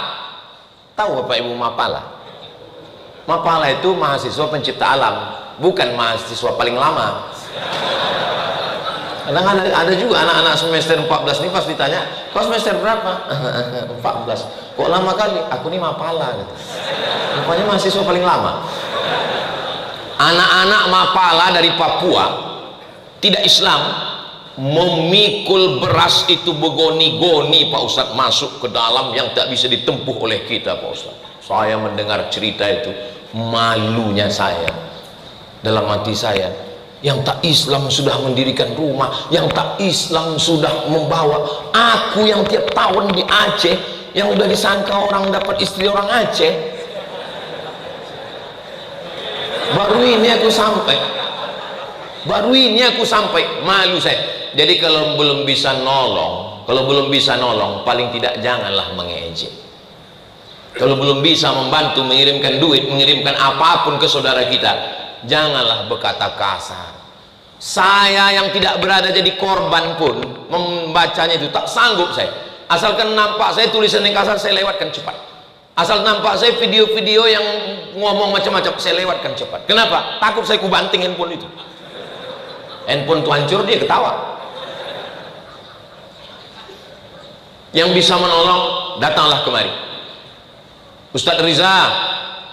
tahu Bapak Ibu Mapala? Mapala itu mahasiswa pencipta alam, bukan mahasiswa paling lama. Kadang ada juga anak-anak semester 14 ini pas ditanya, kau semester berapa? 14. Kok lama kali? Aku ini Mapala gitu. Rupanya mahasiswa paling lama. Anak-anak Mapala dari Papua tidak Islam memikul beras itu begoni-goni Pak Ustadz, masuk ke dalam yang tak bisa ditempuh oleh kita Pak Ustadz. Saya mendengar cerita itu, malunya saya dalam hati saya. Yang tak Islam sudah mendirikan rumah, yang tak Islam sudah membawa. Aku yang tiap tahun di Aceh, yang udah disangka orang dapat istri orang Aceh, baru ini aku sampai, malu saya. Jadi kalau belum bisa nolong, paling tidak janganlah mengejek. Kalau belum bisa membantu, mengirimkan duit, mengirimkan apapun ke saudara kita, janganlah berkata kasar. Saya yang tidak berada jadi korban pun membacanya itu tak sanggup saya. Asalkan nampak saya tulisan yang kasar, saya lewatkan cepat. Asal nampak saya video-video yang ngomong macam-macam, saya lewatkan cepat. Kenapa? Takut saya kubanting handphone itu. Handphone itu hancur, dia ketawa. Yang bisa menolong, datanglah kemari. Ustadz Riza,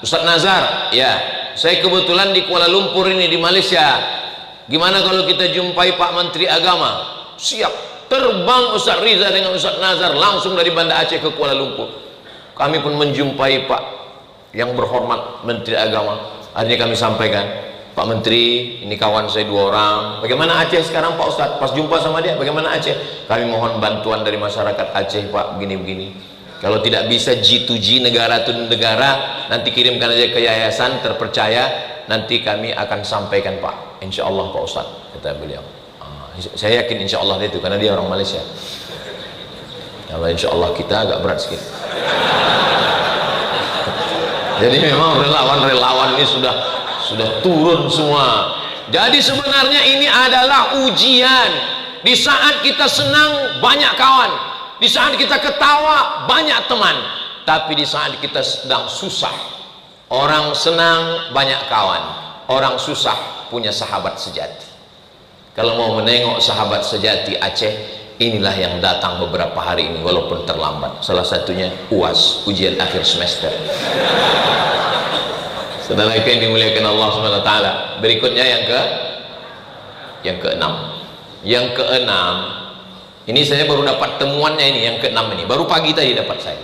Ustadz Nazar, ya. Saya kebetulan di Kuala Lumpur ini, di Malaysia. Gimana kalau kita jumpai Pak Menteri Agama? Siap. Terbang Ustadz Riza dengan Ustadz Nazar langsung dari Banda Aceh ke Kuala Lumpur. Kami pun menjumpai Pak yang berhormat Menteri Agama. Akhirnya kami sampaikan, Pak Menteri, ini kawan saya 2 orang. Bagaimana Aceh sekarang Pak Ustadz? Pas jumpa sama dia, bagaimana Aceh? Kami mohon bantuan dari masyarakat Aceh Pak, begini-begini. Kalau tidak bisa G2G, negara to negara, nanti kirimkan aja ke yayasan terpercaya, nanti kami akan sampaikan Pak, insya Allah Pak Ustadz, kata beliau. Saya yakin insya Allah itu, karena dia orang Malaysia. Kalau insya Allah kita agak berat sedikit. Jadi memang relawan-relawan ini sudah turun semua. Jadi sebenarnya ini adalah ujian. Di saat kita senang banyak kawan, di saat kita ketawa banyak teman, tapi di saat kita sedang susah, orang senang banyak kawan, orang susah punya sahabat sejati. Kalau mau menengok sahabat sejati Aceh, inilah yang datang beberapa hari ini walaupun terlambat. Salah satunya UAS, ujian akhir semester. Saudara yang dimuliakan Allah SWT. Berikutnya yang keenam. Yang keenam, ini saya baru dapat temuannya ini, yang keenam ini. Baru pagi tadi dapat saya.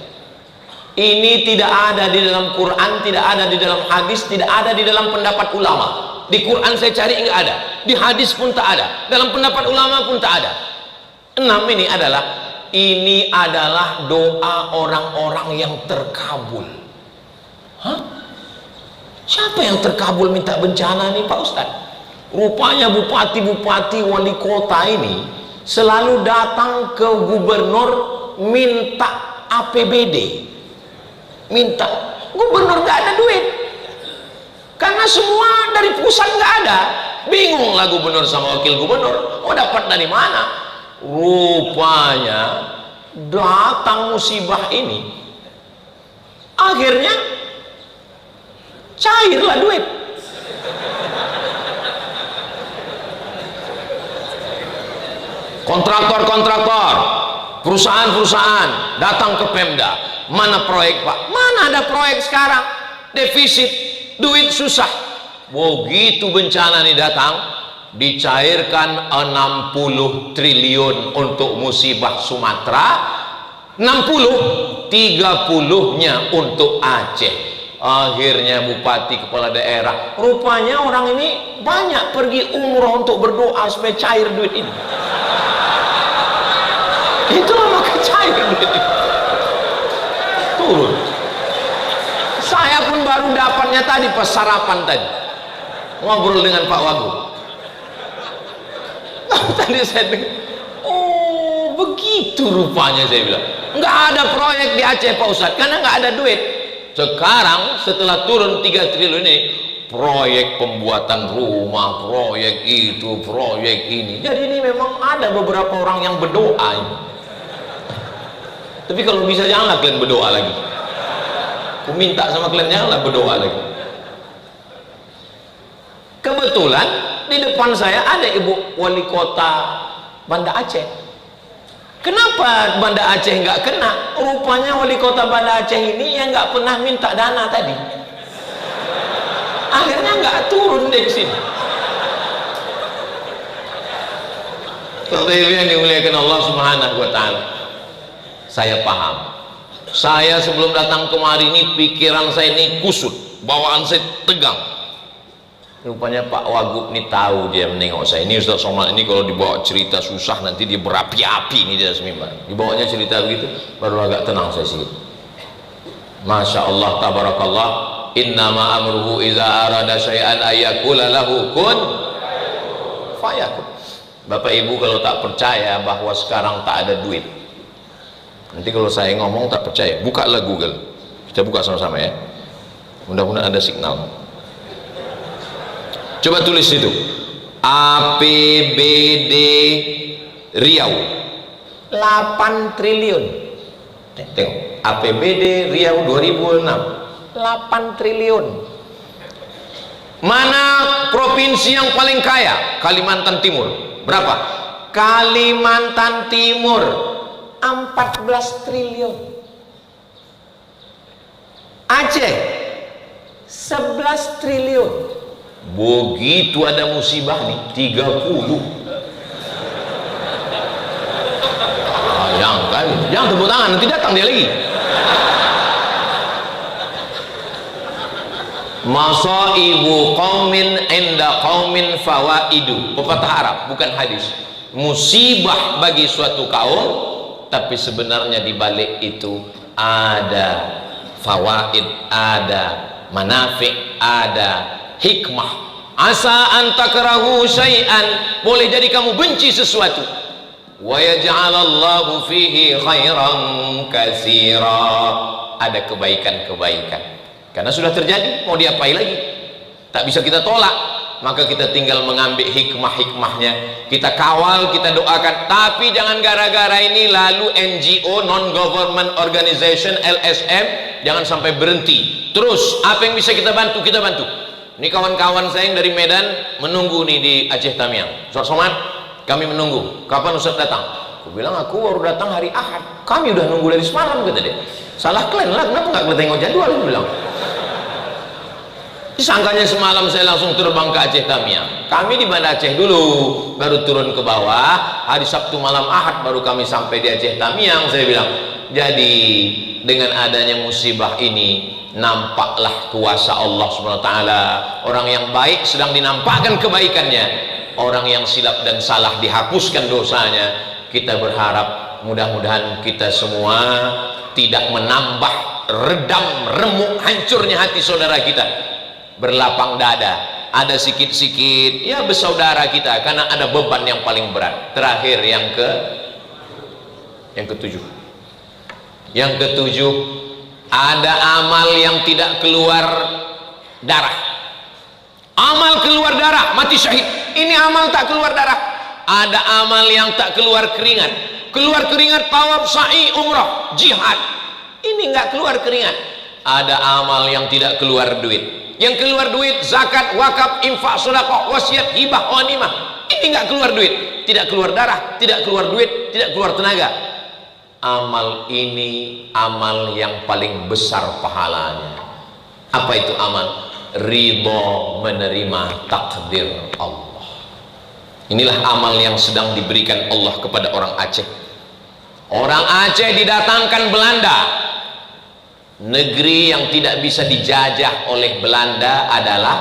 Ini tidak ada di dalam Quran, tidak ada di dalam hadis, tidak ada di dalam pendapat ulama. Di Quran saya cari enggak ada, di hadis pun tak ada, dalam pendapat ulama pun tak ada. Enam ini adalah doa orang-orang yang terkabul. Hah? Siapa yang terkabul minta bencana nih Pak Ustadz? Rupanya bupati-bupati wali kota ini selalu datang ke gubernur minta APBD, minta. Gubernur gak ada duit karena semua dari pusat gak ada. Bingung lah gubernur sama wakil gubernur, dapat dari mana? Rupanya datang musibah ini, akhirnya cairlah duit. Kontraktor, perusahaan-perusahaan datang ke Pemda, mana proyek Pak? Mana ada proyek sekarang? Defisit, duit susah. Begitu bencana ini datang, dicairkan 60 triliun untuk musibah Sumatera, 30-nya untuk Aceh. Akhirnya bupati, kepala daerah, rupanya orang ini banyak pergi umroh untuk berdoa supaya cair duit ini. Itulah maka cair duit ini, turun. Saya pun baru dapatnya tadi pas sarapan tadi, ngobrol dengan Pak Wagub. Tadi saya dengar, oh begitu rupanya. Saya bilang nggak ada proyek di Aceh Pak Ustadz karena nggak ada duit. Sekarang setelah turun 3 triliun ini, proyek pembuatan rumah, proyek itu, proyek ini. Jadi ini memang ada beberapa orang yang berdoa ini. Tapi kalau bisa janganlah kalian berdoa lagi. Aku minta sama kalian janganlah berdoa lagi. Kebetulan di depan saya ada ibu wali kota Banda Aceh. Kenapa Banda Aceh nggak kena? Rupanya wali kota Banda Aceh ini yang nggak pernah minta dana tadi, akhirnya nggak turun dari sini. Kalau yang dimuliakan Allah Subhanahu Wa Taala, saya paham. Saya sebelum datang kemari ini pikiran saya ini kusut, bawaan saya tegang. Rupanya Pak Wagub ini tahu, dia menengok saya. Ini Ustaz Somad ini kalau dibawa cerita susah nanti dia berapi-api ini dia semimbar. Dibawanya cerita begitu baru agak tenang saya sedikit. Masya Allah, tabarakallah. Innama amruhu iza arada syai'an ayyakula lahu kun fayakun. Bapak Ibu kalau tak percaya bahwa sekarang tak ada duit, nanti kalau saya ngomong tak percaya, bukalah Google. Kita buka sama-sama ya, mudah-mudahan ada signal. Coba tulis itu APBD Riau 8 triliun. Tengok APBD Riau 2006 8 triliun. Mana provinsi yang paling kaya? Kalimantan Timur. Berapa? Kalimantan Timur 14 triliun. Aceh 11 triliun. Begitu ada musibah nih 30. Jangan tepuk tangan, nanti datang dia lagi. Masaibu qaumin inda qaumin fawaidu. Pepatah Arab, bukan hadis. Musibah bagi suatu kaum, tapi sebenarnya di balik itu ada fawaid, ada manafi', ada hikmah. Asa an takrahu syai'an, boleh jadi kamu benci sesuatu, wa yaj'alallahu fihi khairan katsira, ada kebaikan-kebaikan. Karena sudah terjadi, mau diapai lagi? Tak bisa kita tolak. Maka kita tinggal mengambil hikmah-hikmahnya, kita kawal, kita doakan. Tapi jangan gara-gara ini lalu NGO, non-government organization, LSM, jangan sampai berhenti. Terus apa yang bisa kita bantu, kita bantu. Ini kawan-kawan saya yang dari Medan menunggu nih di Aceh Tamiang. Ustaz Somad, kami menunggu, kapan Ustaz datang? Aku bilang, aku baru datang hari Ahad. Kami udah nunggu dari semalam, kata dia. Salah kalian lah, kenapa nggak boleh tengok jadwal? Aku bilang. Sangkanya semalam saya langsung terbang ke Aceh Tamiang. Kami di Banda Aceh dulu, baru turun ke bawah. Hari Sabtu malam Ahad baru kami sampai di Aceh Tamiang. Saya bilang, jadi dengan adanya musibah ini, nampaklah kuasa Allah SWT. Orang yang baik sedang dinampakkan kebaikannya, orang yang silap dan salah dihapuskan dosanya. Kita berharap mudah-mudahan kita semua tidak menambah redam remuk hancurnya hati saudara kita. Berlapang dada, ada sikit-sikit ya bersaudara kita, karena ada beban yang paling berat. Terakhir yang ketujuh, ada amal yang tidak keluar darah. Amal keluar darah, mati syahid. Ini amal tak keluar darah. Ada amal yang tak keluar keringat. Keluar keringat tawaf, sa'i, umrah, jihad. Ini nggak keluar keringat. Ada amal yang tidak keluar duit. Yang keluar duit, zakat, wakaf, infak, sedekah, wasiat, hibah, ghanimah. Ini nggak keluar duit, tidak keluar darah, tidak keluar duit, tidak keluar tenaga. Amal ini amal yang paling besar pahalanya. Apa itu amal? Ridho menerima takdir Allah. Inilah amal yang sedang diberikan Allah kepada orang Aceh. Orang Aceh didatangkan Belanda. Negeri yang tidak bisa dijajah oleh Belanda adalah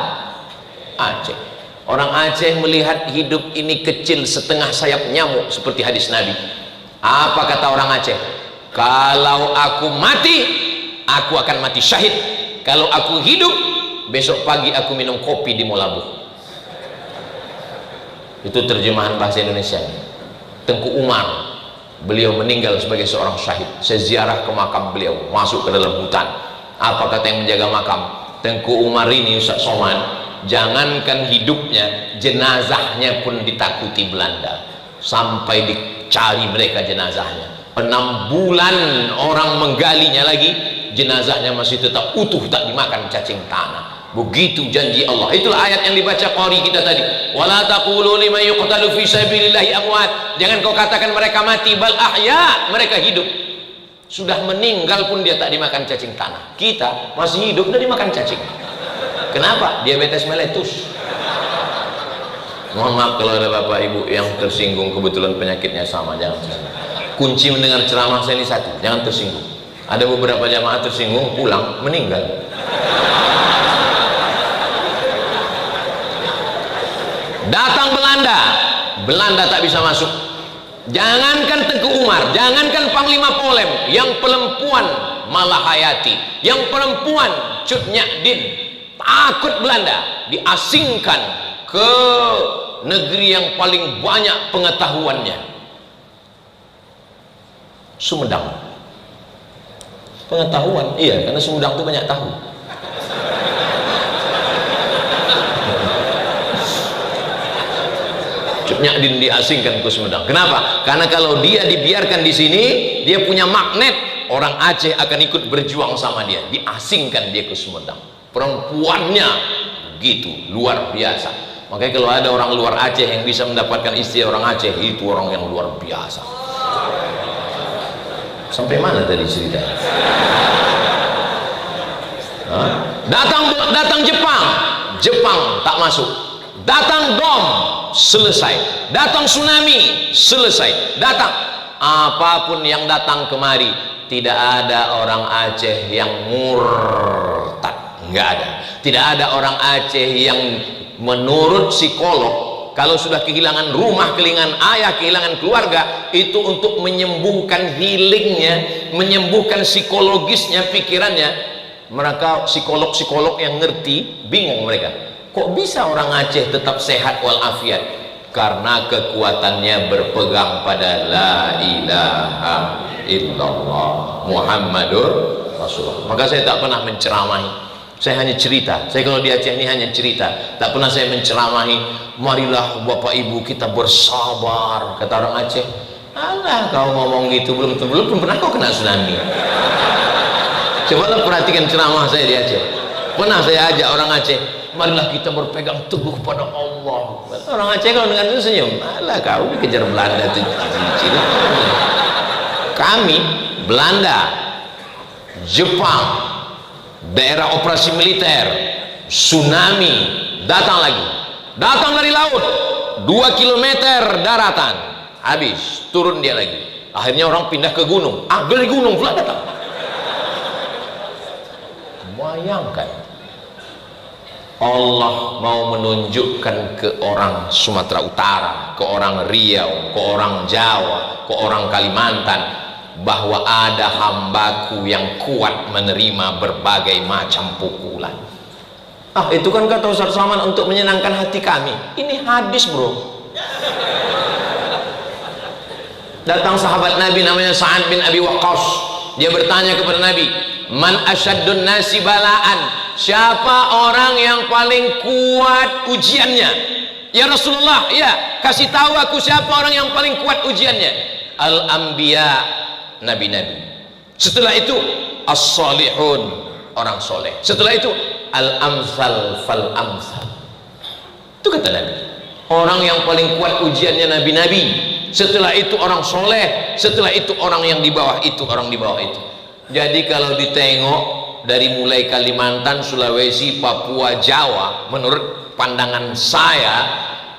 Aceh. Orang Aceh melihat hidup ini kecil setengah sayap nyamuk, seperti hadis Nabi. Apa kata orang Aceh? Kalau aku mati, aku akan mati syahid. Kalau aku hidup, besok pagi aku minum kopi di Molabu. Itu terjemahan bahasa Indonesia. Tengku Umar, beliau meninggal sebagai seorang syahid. Saya ziarah ke makam beliau, masuk ke dalam hutan. Apa kata yang menjaga makam? Tengku Umar ini, Ustaz Somad, jangankan hidupnya, jenazahnya pun ditakuti Belanda. Sampai dicari mereka jenazahnya. 6 bulan orang menggalinya lagi, jenazahnya masih tetap utuh, tak dimakan cacing tanah. Begitu janji Allah. Itulah ayat yang dibaca qari kita tadi. Wala taqulu liman yuqtalu fi sabilillahi amwat. Jangan kau katakan mereka mati, bal ahya, mereka hidup. Sudah meninggal pun dia tak dimakan cacing tanah. Kita masih hidup dan dimakan cacing. Kenapa? Diabetes meletus. Mohon maaf kalau ada bapak ibu yang tersinggung, kebetulan penyakitnya sama, jangan. Kunci mendengar ceramah saya ini satu, jangan tersinggung. Ada beberapa jamaah tersinggung, pulang meninggal. Datang Belanda tak bisa masuk. Jangankan Tengku Umar, jangankan Panglima Polem, yang perempuan Malahayati, yang perempuan Cut Nyak Din, takut Belanda, diasingkan ke negeri yang paling banyak pengetahuannya, Sumedang. Pengetahuan, iya, karena Sumedang itu banyak tahu. Cut Nyak Din diasingkan ke Sumedang. Kenapa? Karena kalau dia dibiarkan di sini, dia punya magnet. Orang Aceh akan ikut berjuang sama dia. Diasingkan dia ke Sumedang. Perempuannya begitu luar biasa. Makanya kalau ada orang luar Aceh yang bisa mendapatkan istri orang Aceh, itu orang yang luar biasa. Sampai mana tadi ceritanya? Datang Jepang tak masuk. Datang bom, selesai. Datang tsunami, selesai. Datang apapun yang datang kemari, tidak ada orang Aceh yang murtad, nggak ada. Tidak ada orang Aceh yang menurut psikolog kalau sudah kehilangan rumah, kehilangan ayah, kehilangan keluarga, itu untuk menyembuhkan healingnya, menyembuhkan psikologisnya, pikirannya. Mereka psikolog-psikolog yang ngerti, bingung mereka, kok bisa orang Aceh tetap sehat walafiat? Karena kekuatannya berpegang pada la ilaha illallah Muhammadur Rasulullah. Maka saya tak pernah menceramahi, saya hanya cerita. Saya kalau di Aceh ini hanya cerita, tak pernah saya menceramahi. Marilah Bapak Ibu kita bersabar, kata orang Aceh. Alah, kau ngomong gitu, belum pernah kau kena tsunami. Cobalah perhatikan ceramah saya di Aceh. Pernah saya ajak orang Aceh, marilah kita berpegang teguh pada Allah. Orang Aceh kalau dengar itu senyum. Alah, kau dikejar Belanda tuh. Kami Belanda, Jepang, daerah operasi militer, tsunami, datang lagi, datang dari laut 2 kilometer daratan, habis, turun dia lagi. Akhirnya orang pindah ke gunung, dari gunung pula datang. Bayangkan, Allah mau menunjukkan ke orang Sumatera Utara, ke orang Riau, ke orang Jawa, ke orang Kalimantan, bahwa ada hambaku yang kuat menerima berbagai macam pukulan. Itu kan kata Ustaz Salaman untuk menyenangkan hati kami. Ini hadis, bro. Datang sahabat Nabi namanya Sa'ad bin Abi Waqqas. Dia bertanya kepada Nabi, man asyaddun nasi balaan, siapa orang yang paling kuat ujiannya? Ya Rasulullah, ya, kasih tahu aku siapa orang yang paling kuat ujiannya. Al-anbiya, nabi-nabi. Setelah itu as-salihun, orang soleh. Setelah itu al-amsal fal-amsal. Itu kata Nabi, orang yang paling kuat ujiannya nabi-nabi. Setelah itu orang soleh. Setelah itu orang yang di bawah itu, orang di bawah itu. Jadi kalau ditengok dari mulai Kalimantan, Sulawesi, Papua, Jawa, menurut pandangan saya,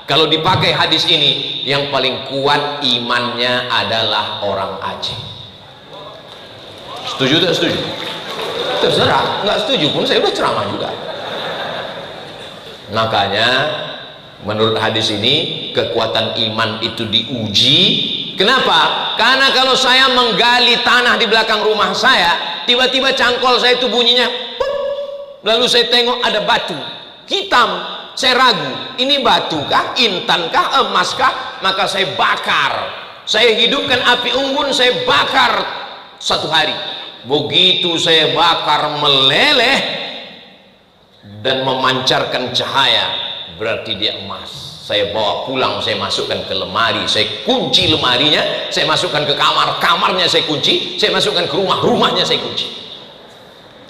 kalau dipakai hadis ini, yang paling kuat imannya adalah orang Aceh. Setuju tak setuju? Terserah, nggak setuju pun saya udah ceramah juga. Makanya menurut hadis ini kekuatan iman itu diuji. Kenapa? Karena kalau saya menggali tanah di belakang rumah saya, tiba-tiba cangkol saya itu bunyinya pup, lalu saya tengok ada batu hitam, saya ragu, ini batu kah, intan kah, emas kah? Maka saya bakar, saya hidupkan api unggun, saya bakar 1 hari. Begitu saya bakar meleleh dan memancarkan cahaya, berarti dia emas. Saya bawa pulang, saya masukkan ke lemari, saya kunci lemarinya, saya masukkan ke kamar, kamarnya saya kunci, saya masukkan ke rumah, rumahnya saya kunci.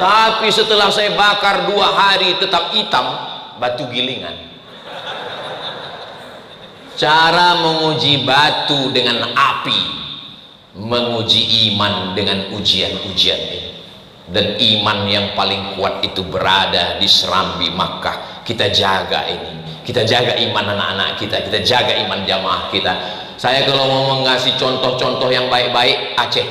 Tapi setelah saya bakar 2 hari tetap hitam, batu gilingan. Cara menguji batu dengan api, menguji iman dengan ujian-ujian ini. Dan iman yang paling kuat itu berada di Serambi Makkah. Kita jaga ini, kita jaga iman anak-anak kita, kita jaga iman jamaah kita. Saya kalau mau mengasih contoh-contoh yang baik-baik, Aceh.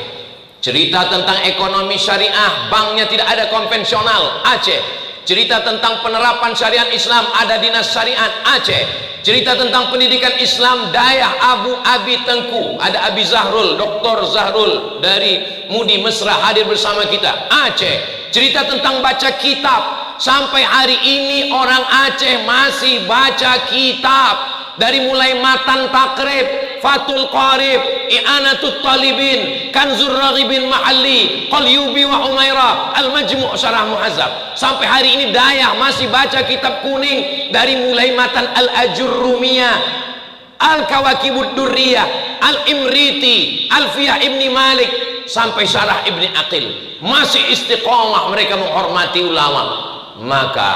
Cerita tentang ekonomi syariah, banknya tidak ada konvensional, Aceh. Cerita tentang penerapan syariat Islam, ada dinas syariat, Aceh. Cerita tentang pendidikan Islam, Dayah Abu Abi Tengku, ada Abi Zahrul, Dr. Zahrul dari Mudi Mesra hadir bersama kita, Aceh. Cerita tentang baca kitab, sampai hari ini orang Aceh masih baca kitab. Dari mulai Matan Takrib, Fathul Qarib, I'anatul Talibin, Kanzur Raghibin Mahalli, Qalyubi wa Umairah, Al-Majmu' Syarah Muhazzab. Sampai hari ini Dayah masih baca kitab kuning, dari mulai Matan Al-Ajurrumiyah, Al-Kawakibud Durriyah, Al-Imriti, Alfiyah Ibni Malik, sampai Syarah Ibni Aqil. Masih istiqamah mereka menghormati ulama. Maka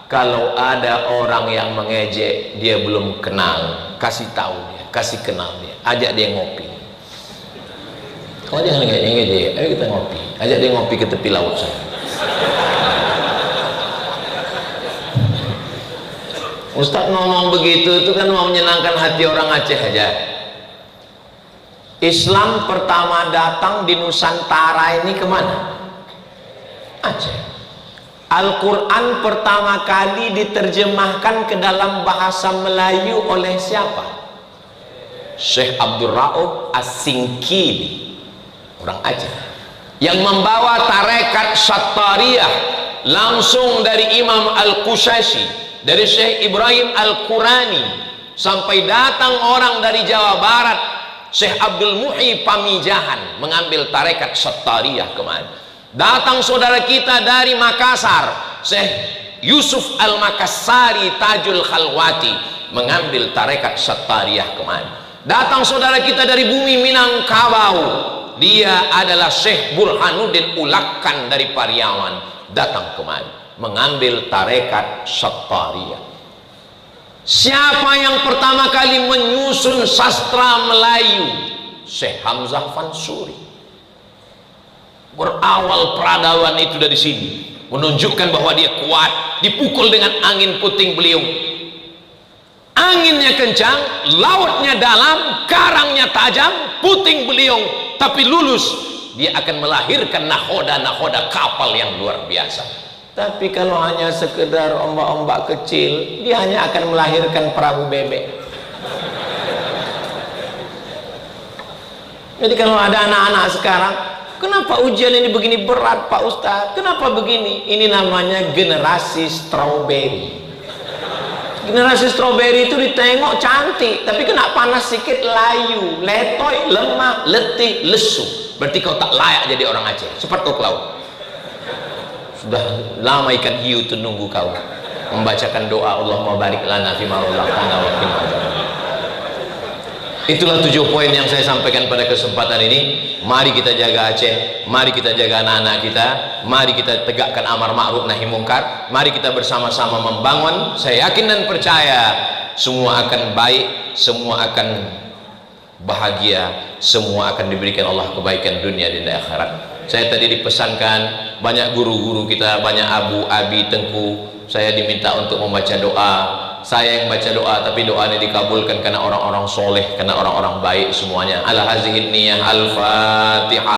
kalau ada orang yang mengejek, dia belum kenal, kasih tahu dia, kasih kenal dia, ajak dia ngopi. Kau jangan ngejek, ayo kita ngopi, ajak dia ngopi ke tepi laut sana. Ustaz ngomong begitu itu kan mau menyenangkan hati orang Aceh aja. Islam pertama datang di Nusantara ini kemana? Aceh. Al-Quran pertama kali diterjemahkan ke dalam bahasa Melayu oleh siapa? Syekh Abdul Rauf As-Singkili, orang Aceh, yang membawa tarekat Syattariyah langsung dari Imam Al-Qushashi, dari Syekh Ibrahim Al-Qurani, sampai datang orang dari Jawa Barat, Syekh Abdul Muhyi Pamijahan, mengambil tarekat Syattariyah kemana. Datang saudara kita dari Makassar, Syekh Yusuf Al-Makassari Tajul Khalwati, mengambil tarekat Syattariyah kemana. Datang saudara kita dari bumi Minangkabau, dia adalah Syekh Burhanuddin Ulakkan dari Pariaman, datang kemana, mengambil tarekat Syattariyah. Siapa yang pertama kali menyusun sastra Melayu? Syekh Hamzah Fansuri. Berawal peradaban itu dari sini, menunjukkan bahwa dia kuat. Dipukul dengan angin puting beliung, anginnya kencang, lautnya dalam, karangnya tajam, puting beliung, tapi lulus. Dia akan melahirkan nahoda kapal yang luar biasa. Tapi kalau hanya sekedar ombak-ombak kecil, dia hanya akan melahirkan perahu bebek. Jadi kalau ada anak-anak sekarang, kenapa ujian ini begini berat Pak Ustadz? Kenapa begini? Ini namanya generasi strawberry. Generasi strawberry itu ditengok cantik, tapi kena panas sedikit layu, letoy, lemah, letih, lesu. Berarti kau tak layak jadi orang Aceh. Cepat kau ke laut. Sudah lama ikan hiu itu nunggu kau membacakan doa Allahumma barik lana fima razaqtana wa qina adzabannar. Itulah 7 poin yang saya sampaikan pada kesempatan ini. Mari kita jaga Aceh, mari kita jaga anak-anak kita, mari kita tegakkan amar ma'ruf nahi mungkar, mari kita bersama-sama membangun. Saya yakin dan percaya semua akan baik, semua akan bahagia, semua akan diberikan Allah kebaikan dunia dan akhirat. Saya tadi dipesankan banyak guru-guru kita, banyak Abu, Abi, Tengku, saya diminta untuk membaca doa. Saya yang baca doa, tapi doa ini dikabulkan karena orang-orang soleh, karena orang-orang baik semuanya. Ala hazihin niyah, al-fatihah.